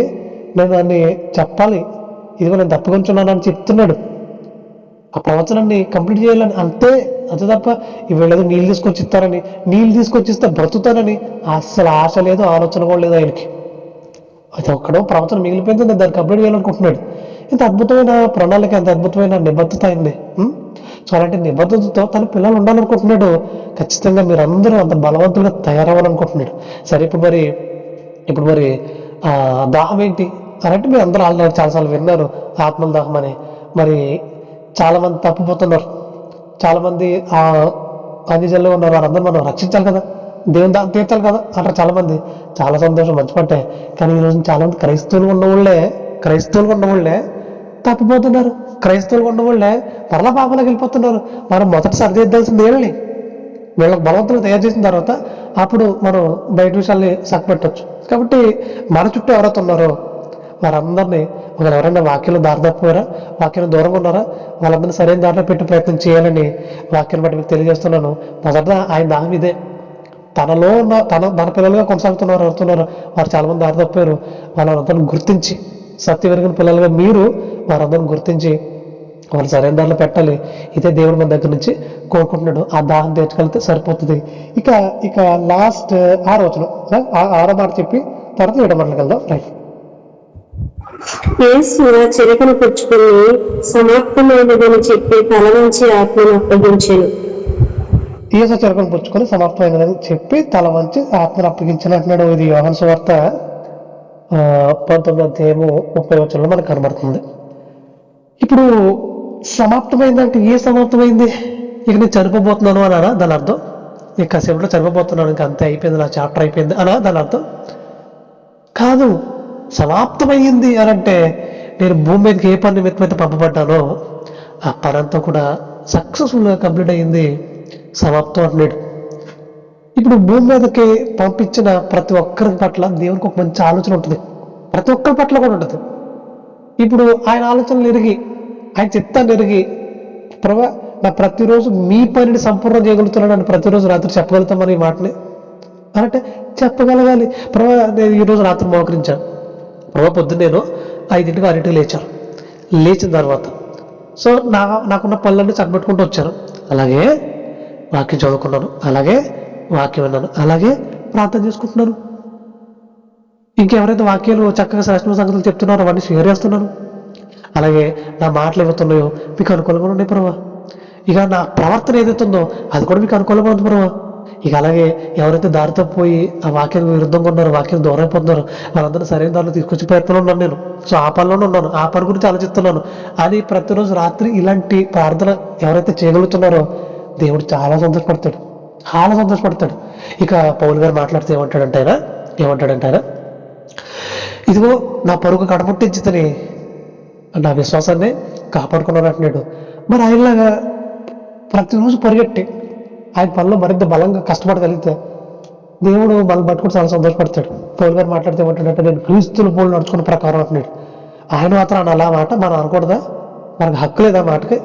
Speaker 3: నేను దాన్ని చెప్పాలి, ఇదిగో నేను తప్పుకొంచున్నాను అని చెప్తున్నాడు. ఆ ప్రవచనాన్ని కంప్లీట్ చేయాలని అంతే తప్ప వీళ్ళేదో నీళ్ళు తీసుకొచ్చి ఇస్తారని, నీళ్ళు తీసుకొచ్చి ఇస్తే బ్రతుకుతానని అస్సలు ఆశ లేదు, ఆలోచన కూడా లేదు ఆయనకి. అది ఒక్కడో ప్రవచనం మిగిలిపోయింది, నేను దాన్ని కంప్లీట్ చేయాలనుకుంటున్నాడు. ఇంత అద్భుతమైన ప్రణాళిక, ఎంత అద్భుతమైన నిబద్ధత అయింది. సో అలాంటి నిబద్ధతతో తన పిల్లలు ఉండాలనుకుంటున్నాడు. ఖచ్చితంగా మీరందరూ అంత బలవంతులుగా తయారవ్వాలనుకుంటున్నాడు. సరే, ఇప్పుడు మరి దాహం ఏంటి అలాంటి మీరు అందరూ ఆల్రెడీ చాలాసార్లు విన్నారు, ఆత్మల దాహం అని. మరి చాలా మంది తప్పిపోతున్నారు, చాలా మంది అన్ని జల్లు ఉన్నారు, వారందరూ మనం రక్షించాలి కదా, దేవుని దాహం తీర్చాలి కదా అంటారు చాలా మంది. చాలా సంతోషం, మంచి పట్టే. కానీ ఈరోజు చాలా మంది క్రైస్తవులుగా ఉన్నవాళ్ళే తప్పిపోతున్నారు. క్రైస్తవులుగా ఉన్నవాళ్ళే మరలా పాపంలోకి వెళ్ళిపోతున్నారు. మనం మొదట సరిదిద్దాల్సింది ఏమని వీళ్ళకి బలవంతులు తయారు చేసిన తర్వాత అప్పుడు మనం బయట విషయాల్ని సక్కపెట్టచ్చు. కాబట్టి మన చుట్టూ ఎవరైతే ఉన్నారో వారందరినీ, ఒకరు ఎవరైనా వాక్యంలో దారి తప్పారా, వాక్యం దూరంగా ఉన్నారా, వాళ్ళందరినీ సరైన దారిలో పెట్టే ప్రయత్నం చేయాలని వాక్యాన్ని బట్టి మీకు తెలియజేస్తున్నాను. మొదట ఆయన దాహం ఇదే. తనలో ఉన్న తన పిల్లలుగా కొనసాగుతున్నారు అవుతున్నారు వారు చాలా మంది దారి తప్పారు. వాళ్ళందరిని గుర్తించి, సత్యవెరిగిన పిల్లలుగా మీరు వారందరిని గుర్తించి వాళ్ళు సరైన దారిలో పెట్టాలి. ఇదే దేవుడు మన దగ్గర నుంచి కోరుకుంటున్నాడు. ఆ దాహం తెచ్చుకెళ్తే సరిపోతుంది. ఇక లాస్ట్ 6వ మాట చెప్పి తర్వాత 7వ మాటలకు వెళ్దాం. రైట్.
Speaker 5: యేసు చెరకును పుచ్చుకుని సమాప్తమైనదని చెప్పి తల వంచి ఆత్మను అప్పగించాను.
Speaker 3: యేసు చెరకును పుచ్చుకొని సమాప్తమైనదని చెప్పి తల వంచి ఆత్మను అప్పగించాను అంటున్నాడు. ఇది యోహాను సువార్త 19:30 మనకు కనబడుతుంది. ఇప్పుడు సమాప్తమైందంటే ఏ సమాప్తమైంది? ఇక నేను చనిపోబోతున్నాను అనా దాని అర్థం? ఇక కాసేపులో చనిపోబోతున్నాను, ఇంకా అంతే అయిపోయింది, నా చాప్టర్ అయిపోయింది అనా దాని అర్థం? కాదు. సమాప్తమయ్యింది అని అంటే నేను భూమి మీదకి ఏ పని నిమిత్తమైతే పంపబడ్డానో ఆ పని అంతా కూడా సక్సెస్ఫుల్గా కంప్లీట్ అయ్యింది, సమాప్తం అంటున్నాడు. ఇప్పుడు భూమి మీదకి పంపించిన ప్రతి ఒక్కరి పట్ల దేవునికి ఒక మంచి ఆలోచన ఉంటుంది, ప్రతి ఒక్కరి పట్ల కూడా ఉంటుంది. ఇప్పుడు ఆయన ఆలోచనలు ఎరిగి, ఆయన చిత్తాన్ని ఎరిగి, ప్రభా నా ప్రతిరోజు మీ పనిని సంపూర్ణం చేయగలుగుతున్నాను అని ప్రతిరోజు రాత్రి చెప్పగలుగుతామని ఈ మాటని అంటే చెప్పగలగాలి. ప్రభా నేను ఈరోజు రాత్రి మోకరించాను, ప్రభా పొద్దున్న నేను 5ంటికి 6ంటికి లేచిన తర్వాత సో నాకున్న పనులన్నీ చక్కబెట్టుకుంటూ వచ్చాను, అలాగే వాక్యం చదువుకున్నాను, అలాగే వాక్యం విన్నాను, అలాగే ప్రార్థన చేసుకుంటున్నాను. ఇంకెవరైతే వాక్యాలు చక్కగా శాస్త్ర సంగతులు చెప్తున్నారో అవన్నీ షేర్ చేస్తున్నాను. అలాగే నా మాటలు ఏవైతున్నాయో మీకు అనుకూలంగా ఉన్నాయి ప్రభా. ఇక నా ప్రవర్తన ఏదైతే ఉందో అది కూడా మీకు అనుకూలంగా ఉంది ప్రభా. ఇక అలాగే ఎవరైతే దారితో పోయి ఆ వాక్యానికి విరుద్ధంగా ఉన్నారో, వాక్యం దూరం అయిపోతున్నారో వాళ్ళందరూ సరైన దారిలో తీసుకొచ్చి ప్రయత్నంలో ఉన్నాను నేను. సో ఆ పనిలోనే ఉన్నాను, ఆ పని గురించి ఆలోచిస్తున్నాను అని ప్రతిరోజు రాత్రి ఇలాంటి ప్రార్థన ఎవరైతే చేయగలుగుతున్నారో దేవుడు చాలా సంతోషపడతాడు, చాలా సంతోషపడతాడు. ఇక పౌలు గారు మాట్లాడితే ఏమంటాడంటే ఆయన ఇదిగో నా పరుగు కడముట్టించుతని నా విశ్వాసాన్ని కాపాడుకున్నాను అంటున్నాడు. మరి ఆయనలాగా ప్రతిరోజు పరిగెట్టి ఆయన పనిలో మరింత బలంగా కష్టపడగలిగితే దేవుడు మనల్ని పట్టుకుని చాలా సంతోషపడతాడు. పౌలు గారు మాట్లాడితే ఏమంటాడంటే నేను క్రీస్తుల పోలు నడుచుకున్న ప్రకారం అంటున్నాడు. ఆయన మాత్రం అలా మాట మనం అనకూడదా? మనకు హక్కు లేదా మాటకి?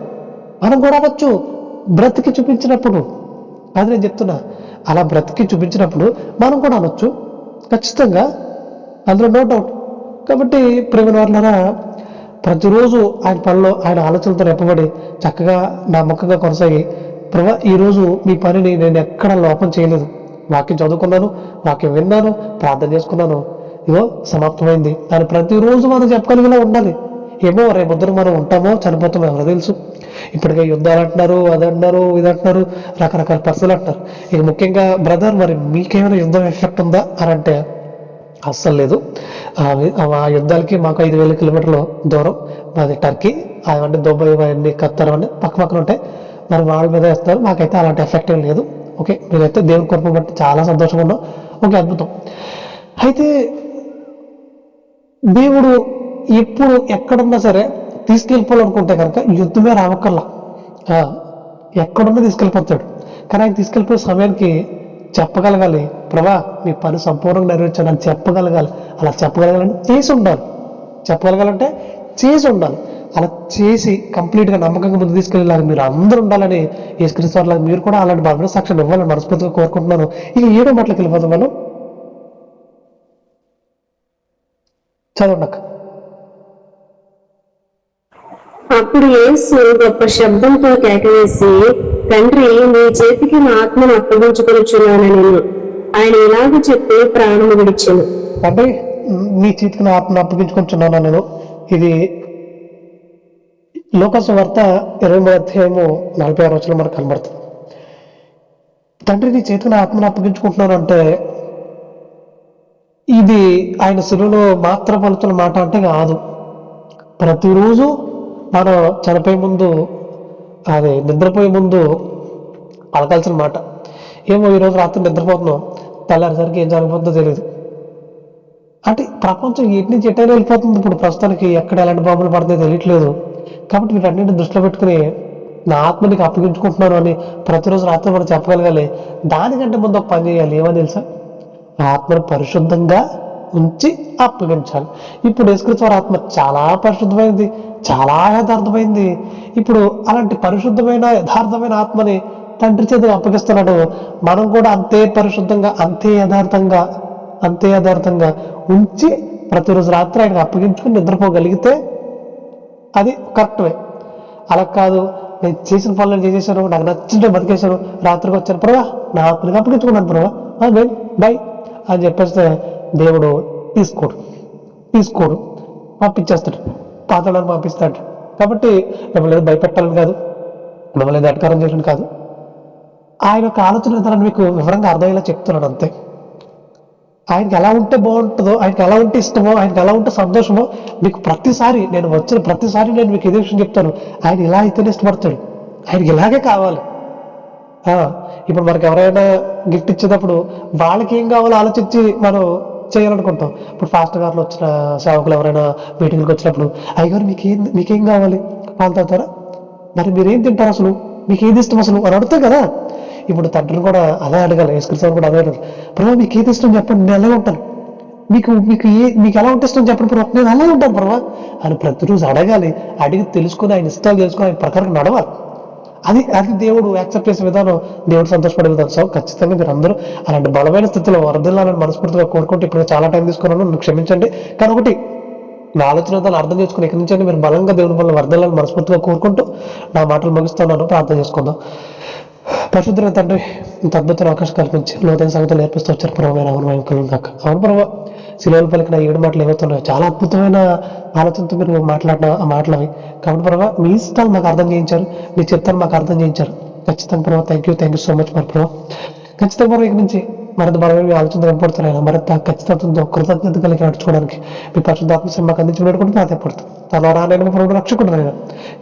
Speaker 3: మనం కూడా అనొచ్చు బ్రతికి చూపించినప్పుడు. అది నేను చెప్తున్నా, అలా బ్రతికి చూపించినప్పుడు మనం కూడా అనొచ్చు ఖచ్చితంగా, అందులో నో డౌట్. కాబట్టి ప్రేమ వాళ్ళరా ప్రతిరోజు ఆయన పనిలో ఆయన ఆలోచనలతో రెప్పబడి చక్కగా నమ్మకంగా కొనసాగి ప్రభా ఈరోజు మీ పనిని నేను ఎక్కడ లోపం చేయలేదు, వాక్యం చదువుకున్నాను, వాక్యం విన్నాను, ప్రార్థన చేసుకున్నాను, ఇగో సమాప్తమైంది అని ప్రతిరోజు మనం చెప్పగలిగేలా ఉండాలి. ఏమో రేపొద్దున మనం ఉంటామో చనిపోతామో ఎవరో తెలుసు. ఇప్పటికే యుద్ధాలు అంటున్నారు, అది అంటున్నారు, ఇది అంటున్నారు, రకరకాల పరిస్థితులు అంటున్నారు. ఇక ముఖ్యంగా బ్రదర్ మరి మీకేమైనా యుద్ధం ఎఫెక్ట్ ఉందా అని అంటే అస్సలు లేదు. ఆ యుద్ధాలకి మాకు 5,000 కిలోమీటర్ల దూరం మాది టర్కీ, అవన్నీ దుబాయ్ అవన్నీ ఖత్తర్ అవన్నీ పక్కన ఉంటాయి. మరి వాళ్ళ మీద వేస్తారు, మాకైతే అలాంటి ఎఫెక్ట్ ఏం లేదు. ఓకే, మీరైతే దేవుని కృప బట్టి చాలా సంతోషంగా ఉన్నాం. ఓకే, అద్భుతం. అయితే దేవుడు ఎప్పుడు ఎక్కడున్నా సరే తీసుకెళ్ళిపోవాలనుకుంటే కనుక యుద్ధమే రావక్కర్లా, ఎక్కడున్నా తీసుకెళ్ళిపోతాడు. కానీ ఆయన తీసుకెళ్ళిపోయే సమయానికి చెప్పగలగాలి, ప్రభా మీ పని సంపూర్ణంగా నెరవేర్చాలని చెప్పగలగాలి. అలా చెప్పగలగాలంటే చేసి ఉండాలి. చెప్పగలగాలంటే చేసి ఉండాలి. అలా చేసి కంప్లీట్గా నమ్మకంగా ముందు తీసుకెళ్ళేలాగా మీరు అందరూ ఉండాలని యేసుక్రీస్తు వారిలాగా మీరు కూడా అలాంటి బలమైన సాక్ష్యం ఇవ్వాలని మనస్ఫూర్తిగా కోరుకుంటున్నాను. ఇక 7వ మాటలకు వెళ్ళిపోతాం మనం. చదవండి అక్క.
Speaker 5: అప్పుడు యేసు గొప్ప శబ్దంతో కేకవేసి, తండ్రి నీ చేతికి నా ఆత్మను అప్పగించుకొనుచున్నానని ఆయన ఇలాగ చెప్పి ప్రాణము విడిచెను.
Speaker 3: తండ్రి నీ చేతికి నా ఆత్మను అప్పగించుకొనుచున్నాను నేను. ఇది లోకాసు వార్త 23వ అధ్యాయము 46వ వచనం మనకు కనబడుతుంది. తండ్రి నీ చేతికి నా ఆత్మను అప్పగించుకుంటున్నాను అంటే ఇది ఆయన శిలువలో మాత్రం పలుతున్న మాట అంటే కాదు. ప్రతిరోజు మనం చనిపోయే ముందు, అదే నిద్రపోయే ముందు పలకాల్సిన మాట. ఏమో ఈరోజు రాత్రి నిద్రపోతున్నాం, తెల్లారిసరికి ఏం జరిగిపోతుందో తెలియదు. అంటే ప్రపంచం ఎటు నుంచి ఎటైనా వెళ్ళిపోతుంది. ఇప్పుడు ప్రస్తుతానికి ఎక్కడ ఎలాంటి బాంబులు పడితే తెలియట్లేదు. కాబట్టి వీటన్నింటిని దృష్టిలో పెట్టుకుని నా ఆత్మనికి అప్పగించుకుంటున్నాను అని ప్రతిరోజు రాత్రి మనం చెప్పగలగాలి. దానికంటే ముందు ఒక పని చేయాలి. ఏమని తెలుసా? ఆత్మను పరిశుద్ధంగా ఉంచి అప్పగించాలి. ఇప్పుడు యేసుక్రీస్తు వారి ఆత్మ చాలా పరిశుద్ధమైంది, చాలా యథార్థమైంది. ఇప్పుడు అలాంటి పరిశుద్ధమైన యథార్థమైన ఆత్మని తండ్రి చేతికి అప్పగిస్తున్నాడు. మనం కూడా అంతే పరిశుద్ధంగా, అంతే యథార్థంగా ఉంచి ప్రతిరోజు రాత్రి ఆయనకు అప్పగించుకుని నిద్రపోగలిగితే అది కరెక్ట్ వే. అలా కాదు, నేను చేసిన పనులను చేసేసాను, నాకు నచ్చింటే బతికేశాను, రాత్రికి వచ్చాను ప్రభా నా ఆత్మనికి అప్పగించుకున్నాను ప్రభా బై అని చెప్పేస్తే దేవుడు తీసుకోడు, పంపించేస్తాడు, పాతాళాన్ని పంపిస్తాడు. కాబట్టి మిమ్మల్ని భయపెట్టాలని కాదు, మిమ్మల్ని అధికారం చేయడం కాదు, ఆయన యొక్క ఆలోచన విధానాన్ని మీకు వివరంగా అర్థమయ్యేలా చెప్తున్నాడు అంతే. ఆయనకి ఎలా ఉంటే బాగుంటుందో, ఆయనకి ఎలా ఉంటే ఇష్టమో, ఆయనకి ఎలా ఉంటే సంతోషమో మీకు ప్రతిసారి నేను వచ్చిన ప్రతిసారి నేను మీకు ఇదే విషయం చెప్తాను. ఆయన ఇలా అయితేనే ఇష్టపడతాడు, ఆయనకి ఇలాగే కావాలి. ఇప్పుడు మనకి ఎవరైనా గిఫ్ట్ ఇచ్చేటప్పుడు వాళ్ళకి ఏం కావాలో ఆలోచించి మనం చేయాలనుకుంటాం. ఇప్పుడు ఫాస్ట్ గారిలో వచ్చిన సేవకులు ఎవరైనా మీటింగ్కి వచ్చినప్పుడు, అయ్యగారు మీకేం కావాలి, పాలు తాగుతారా, మరి మీరేం తింటారు, అసలు మీకు ఏది ఇష్టం అసలు అని అడుగుతాం కదా. ఇప్పుడు తండ్రిని కూడా అలా అడగాలి, యేసుక్రీస్తు కూడా అదే అడగాలి. ప్రభావ మీకు ఏది ఇష్టం చెప్పండి, నేను అలాగే ఉంటాను. మీకు ఎలా ఉంటే ఇష్టం చెప్పండి ప్రభావ, నేను అలాగే ఉంటాను ప్రభావ అని ప్రతిరోజు అడగాలి. అడిగి తెలుసుకుని ఆయన ఇష్టాలు తెలుసుకుని ఆయన ప్రకారం నడవాలి. అది దేవుడు యాక్సెప్ట్ చేసే విధానం, దేవుడు సంతోషపడే విధానం. సో ఖచ్చితంగా మీరు అందరూ అలాంటి బలమైన స్థితిలో వరదలాలని మనస్ఫూర్తిగా కోరుకుంటే, ఇప్పుడు చాలా టైం తీసుకున్నాను, నన్ను క్షమించండి. కానీ ఒకటి నా ఆలోచన అర్థం చేసుకుని ఇక్కడి నుంచి మీరు బలంగా దేవుడి వల్ల వరదలని మనస్ఫూర్తిగా కోరుకుంటూ నా మాటలు ముగిస్తున్నాను. ప్రార్థన చేసుకుందాం. పరిశుద్ధమైన తండ్రి, ఇంత అద్భుతమైన అవకాశం కల్పించి లోతైన సంగతులు నేర్పిస్తూ వచ్చారు ప్రభావ. అవును ప్రభావ, శిలువలు పలికిన 7 మాటలు ఏమవుతున్నాయో చాలా అద్భుతమైన ఆలోచనతో మీరు మాట్లాడిన ఆ మాటలవి. కాబట్టి ప్రభావ మీ ఇష్టాలు మాకు అర్థం చేయించారు, మీ చిత్తాన్ని మాకు అర్థం చేయించారు. ఖచ్చితంగా ప్రభావ థ్యాంక్ యూ సో మచ్ మరి ప్రభావ. ఖచ్చితంగా ప్రభావ ఇక నుంచి మరింత బలమైన ఆలోచన కనపడుతున్నాయి, మరింత ఖచ్చితంగా కృతజ్ఞత కలిగి నడుచుకోవడానికి మీ పరిశుద్ధాత్మ మాకు అందించి పెట్టుకుంటూ ప్రాధాన్యపడుతుంది. తన రానైనా ప్రభు రక్షకుడు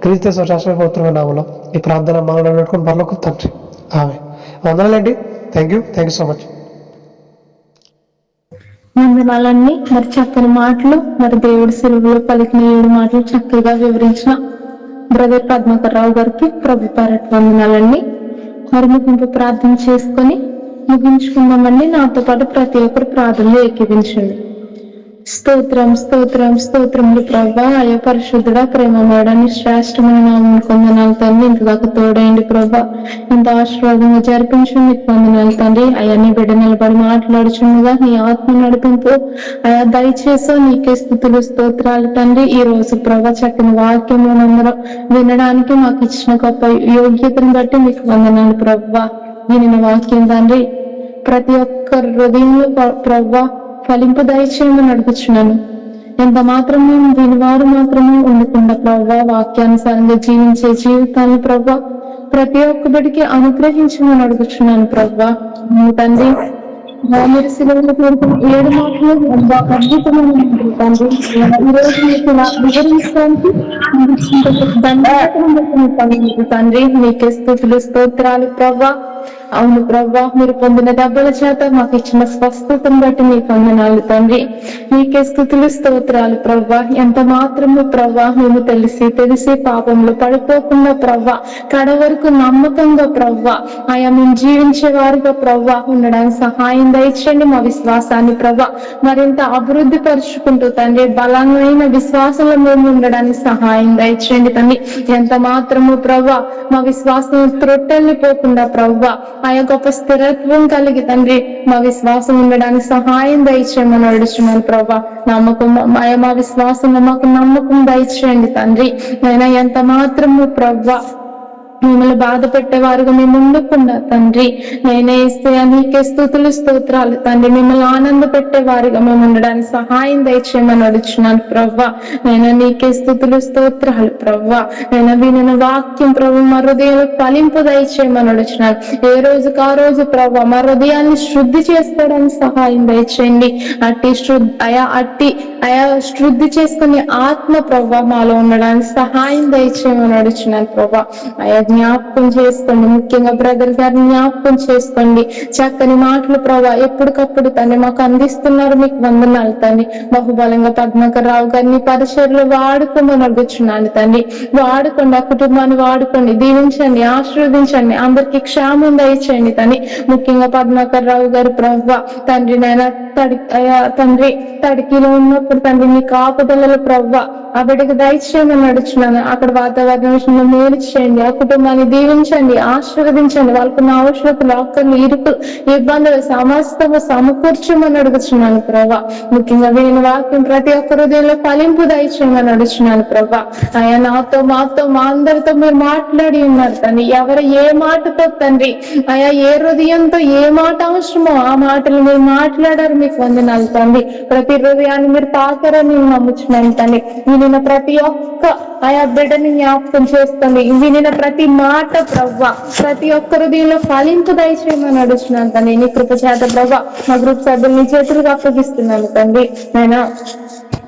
Speaker 3: క్రీస్తు శాశ్వత పవిత్రమైన నామములో ఈ ప్రార్థన మనలో పెట్టుకుని పరలోకపు తండ్రి ఆమె. వందనాలండి. Thank you so much.
Speaker 2: వందనాలన్నీ. మరి చక్కని మాటలు, మరి దేవుడి సిలువలో పలికిన 7 మాటలు చక్కగా వివరించిన బ్రదర్ పద్మాకర్ రావు గారికి ప్రభు పేరట వందనాలండి. మరి ముగింపు ప్రార్థన చేసుకొని ముగించుకుందామండి. నాతో పాటు ప్రతి ఒక్కరు ప్రార్థనలు ఏకీవించండి. స్తోత్రం స్తోత్రం స్తోత్రములు ప్రభా. అయ్యా పరిశుద్ధుడా, ప్రేమమేడని శ్రేష్టమైన నామం కొందనాలు తండ్రి. ఇంతదాకా తోడైంది ప్రభా, ఇంత ఆశీర్వాదంగా జరిపించు మీకు వందనాలు తండ్రి. అయ్యా నీ బిడ్డ నిలబడి మాట్లాడుచుండగా నీ ఆత్మ నడిపింపు అయా దయచేసో నీకే స్తుతులు స్తోత్రాలు తండ్రి. ఈ రోజు ప్రభా చక్కని వాక్యం అందరం వినడానికి మాకు ఇచ్చిన గొప్ప యోగ్యతను బట్టి మీకు వందనాలు ప్రభా. వినిన వాక్యం తండ్రి ప్రతి ఒక్కరి హృదయంలో ప్రభా ఫలింపు దయచేయమని అడుగుచున్నాను. ఎంత మాత్రము వినివారు మాత్రమే ఉండకుండా ప్రభా వాక్యానుసారంగా జీవించే జీవితాన్ని ప్రభా ప్రతి ఒక్క బిడ్డకి అనుగ్రహించమని అడుగుచున్నాను ప్రభా. తండ్రి మీరు సిలువలో కోరుకున్న 7 మాటలు అద్భుతమైన తండ్రి. ఈరోజు మీకు వివరించడానికి తండ్రి మీకే స్తుతులు స్తోత్రాలు ప్రభా. అవును ప్రభా, మీరు పొందిన దెబ్బల చేత మాకు ఇచ్చిన స్వస్థతను బట్టి మీకు వందనాలు తండ్రి. మీకే స్తుతులు స్తోత్రాలు ప్రభా. ఎంత మాత్రము ప్రభా మేము తెలిసి పాపంలో పడిపోకుండా ప్రభా కడ వరకు నమ్మకంగా ప్రభా ఆయా మేము జీవించే వారిగా ప్రభా ఉండడానికి సహాయం దయచేయండి. మా విశ్వాసాన్ని ప్రభా మరింత అభివృద్ధి పరుచుకుంటూ తండ్రి బలమైన విశ్వాసంలో మేము ఉండడానికి సహాయం దయచేయండి తండ్రి. ఎంత మాత్రము ప్రభా మా విశ్వాసం త్రొట్టెళ్ళిపోకుండా ప్రభా ఆయా గొప్ప స్థిరత్వం కలిగి తండ్రి మా విశ్వాసం ఉండడానికి సహాయం దయచేయమని అడుగుతున్నాను ప్రభా. నమ్మకం మా విశ్వాసంలో మాకు నమ్మకం దయచేయండి తండ్రి. అయినా ఎంత మాత్రము ప్రభా మిమ్మల్ని బాధ పెట్టేవారుగా మేము ఉండకుండా తండ్రి నేనే ఇస్తే నీకే స్తుతులు స్తోత్రాలు తండ్రి. మిమ్మల్ని ఆనంద పెట్టేవారుగా మేము ఉండడానికి సహాయం దయచేయమని అడుగుతున్నాను ప్రభా. నేను నీకే స్తుతులు స్తోత్రాలు ప్రభా. నేను వినిన వాక్యం ప్రభు మా హృదయంలో ఫలింపు దయచేయమని అడుగుతున్నాను. ఏ రోజుకు ఆ రోజు ప్రభా మా హృదయాన్ని శుద్ధి చేసుకోవడానికి సహాయం దయచేయండి. అయా శుద్ధి చేసుకుని ఆత్మ ప్రభా మాలో ఉండడానికి సహాయం దయచేయమని అడుగుతున్నాను ప్రభా. అయా జ్ఞాపకం చేసుకోండి, ముఖ్యంగా బ్రదర్ గారిని జ్ఞాపకం చేసుకోండి. చక్కని మాటలు ప్రభా ఎప్పటికప్పుడు తండ్రి మాకు అందిస్తున్నారు, మీకు వందనాలు తండ్రి. బహుబలంగా పద్మాకర్ రావు గారిని పరిచర్లో వాడుకోమని అడుగుచున్నాను తండ్రి. వాడుకోండి, ఆ కుటుంబాన్ని వాడుకోండి, దీవించండి, ఆశీర్వదించండి, అందరికి క్షేమం దయచేయండి తండ్రి. ముఖ్యంగా పద్మాకర్ రావు గారు ప్రభా తండ్రి నాయన తండ్రి తడికిలో ఉన్నప్పుడు తండ్రి మీ కాపుదలలో ప్రభా ఆ బిడ్డకు దయచేయమని అడుగుతున్నాను. అక్కడ వాతావరణ విషయంలో మేలు చేయండి, ఆ కుటుంబాన్ని దీవించండి, ఆశీర్వదించండి. వాళ్ళకున్న అవసరతలు ఆకలి ఇరుకు ఇబ్బందులు సమస్తము సమకూర్చమని అడుగుతున్నాను ప్రభా. ముఖ్యంగా వీని వాక్యం ప్రతి ఒక్క హృదయంలో ఫలింపు దయచేయమని అడుగుతున్నాను ప్రభా. అయ్యా నాతో మాతో మా అందరితో మీరు మాట్లాడి ఉన్నారు తండ్రి. ఎవరు ఏ మాటతో తండ్రి అయా ఏ హృదయంతో ఏ మాట అవసరమో ఆ మాటలు మీరు మాట్లాడారు, మీకు వందనాలు తండ్రి. ప్రతి హృదయాన్ని మీరు తాకారని నమ్ముచున్నాను తండ్రి. వినిన ప్రతి ఒక్క ఆయా బిడ్డని జ్ఞాపకం చేసుకోండి. వినిన ప్రతి మాట ప్రభా ప్రతి ఒక్క హృదయంలో ఫలింపు దయచేయమని అడుగుతున్నాను తండ్రి. నీ కృప చేత ప్రభా మా గ్రూప్ సభ్యుల్ని చేతులుగా అప్పగిస్తున్నాను తండ్రి. నేను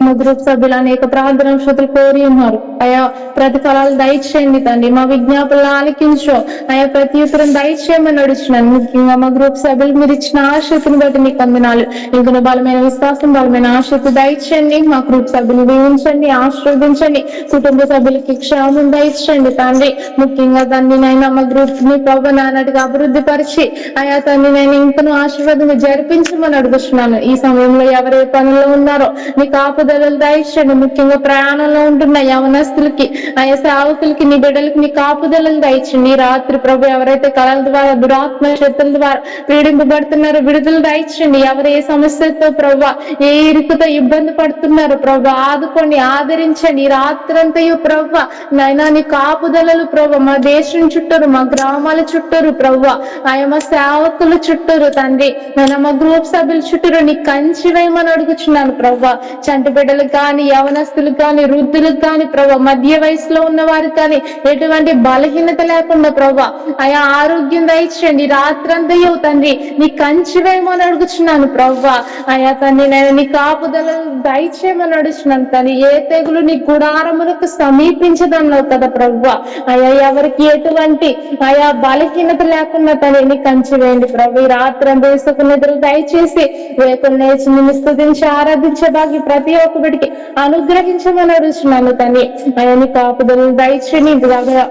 Speaker 2: మా గ్రూప్ సభ్యులు అనేక ప్రార్థన శ్రుతులు కోరి ఉన్నారు. అయా ప్రతిఫలాలు దయచేయండి తండ్రి. మా విజ్ఞాపనలు ఆలకించు అయా ప్రతి ఉత్తరం దయచేయమని అడుగుతున్నాను. ముఖ్యంగా మా గ్రూప్ సభ్యులు మీరు ఇచ్చిన ఆశక్తిని బట్టి మీకు వందనాలు. ఇంకా బలమైన విశ్వాసం బలమైన ఆశక్తి దయచేయండి. మా గ్రూప్ సభ్యులు దీవించండి, ఆశీర్వదించండి, కుటుంబ సభ్యులకి క్షేమం దయచేయండి తండ్రి. ముఖ్యంగా తండ్రి నైనా మా గ్రూప్ ని ప్రభు నానాటిగా అభివృద్ధి పరిచి అయా తండ్రి నేను ఇంకను ఆశీర్వాదంగా జరిపించమని అడుగుతున్నాను. ఈ సమయంలో ఎవరే పనుల్లో ఉన్నారో నీ కాపుదలలు దయచేయండి. ముఖ్యంగా ప్రయాణంలో ఉంటున్న యవనస్తులకి ఆయా సేవకులకి నీ బిడ్డలకి నీ కాపుదలను దయచేయండి. రాత్రి ప్రభు ఎవరైతే కళల ద్వారా దురాత్మ శక్తుల ద్వారా పీడింపబడుతున్నారో విడుదల దయచేయండి. ఎవరు ఏ సమస్యతో ప్రభు ఏ ఇరుకుతో ఇబ్బంది పడుతున్నారో ప్రభు ఆదుకోండి, ఆదరించండి. రాత్రంతయు ప్రభు నైనా నీ కాపుదలలు ప్రభు మా దేశం చుట్టూరు మా గ్రామాల చుట్టూరు ప్రభు ఆయా మా సేవకుల చుట్టూరు తండ్రి నైనా మా గ్రూప్ సభ్యుల చుట్టూరు నీ కంచి వేయమని అడుగుచున్నాను ప్రభు. చంటి బిడ్డలకు కానీ, యవనస్తులకు కానీ, వృద్ధులకు కానీ ప్రభా, మధ్య వయసులో ఉన్న వారికి కానీ ఎటువంటి బలహీనత లేకుండా ప్రభా అయా ఆరోగ్యం దయచేయండి. రాత్రంతయు తండ్రి నీ కంచి వేయమని అడుగుచున్నాను ప్రభా. అయా తండ్రి నేను నీ కాపుదల దయచేయమని అడుగుచున్నాను తండ్రి. ఏ తెగులు నీ గుడారములకు సమీపించదన్నావు కదా ప్రభా. అయా ఎవరికి ఎటువంటి అయా బలహీనత లేకుండా తండ్రి నీ కంచి వేయండి ప్రభు. ఈ రాత్రంతా సుఖ నిద్రలు దయచేసి వేకులు నేర్చి నిన్ను స్తుతించి ఆరాధించే భాగ్యం ప్రతి ఒక్క బిడ్డకి అనుగ్రహించమని అడుగుచున్నాను తండ్రి. అయా నీ కాపుదలను దయచేయండి. ఇంతగా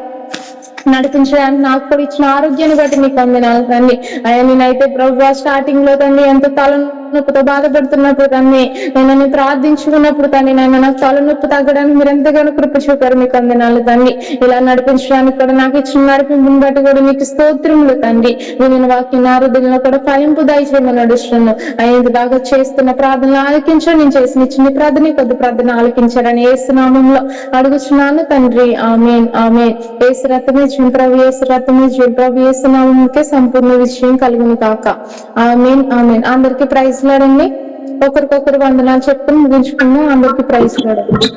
Speaker 2: నడిపించడానికి నాకు కూడా ఇచ్చిన ఆరోగ్యాన్ని బట్టి నీకు వందనాలు తండ్రి. అయ్యా నేనైతే ప్రభు స్టార్టింగ్ లో తండ్రి ఎంత తలనొప్పితో బాధపడుతున్నప్పుడు తండ్రి నేను ప్రార్థించుకున్నప్పుడు తండ్రి నేను నాకు తలనొప్పి తగ్గడానికి మీరు ఎంతగానో కృప చూపారు. మీకు వందనాలు తండ్రి. ఇలా నడిపించడానికి కూడా నాకు ఇచ్చిన నడిపింపుని బట్టి కూడా నీకు స్తోత్రములు తండ్రి. నేను వాక్యం ఆరోగ్యంలో కూడా ఫలింపు దయచేయమని నడుస్తున్నాను. అయ్యేంత దాకా చేస్తున్న ప్రార్థనలు ఆలకించండి. నేను చేసిన చిన్న ప్రార్థన కొద్ది ప్రార్థన ఆలకించారని యేసు నామములో అడుగుచున్నాను తండ్రి. ఆమేన్ ఆమేన్. యేసు రక్తమే ప్రభు, యేసు రక్తమే ప్రభు, యేసు నామముకే సంపూర్ణ విజయం కలుగును కాక. ఆమేన్ ఆమేన్. అందరికి ప్రైజ్ లాడండి. ఒకరికొకరు వందనాలు చెప్పుకుని ముగించుకున్నాం. అందరికి ప్రైజ్ లాడండి.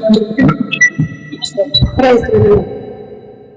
Speaker 5: ప్రైజ్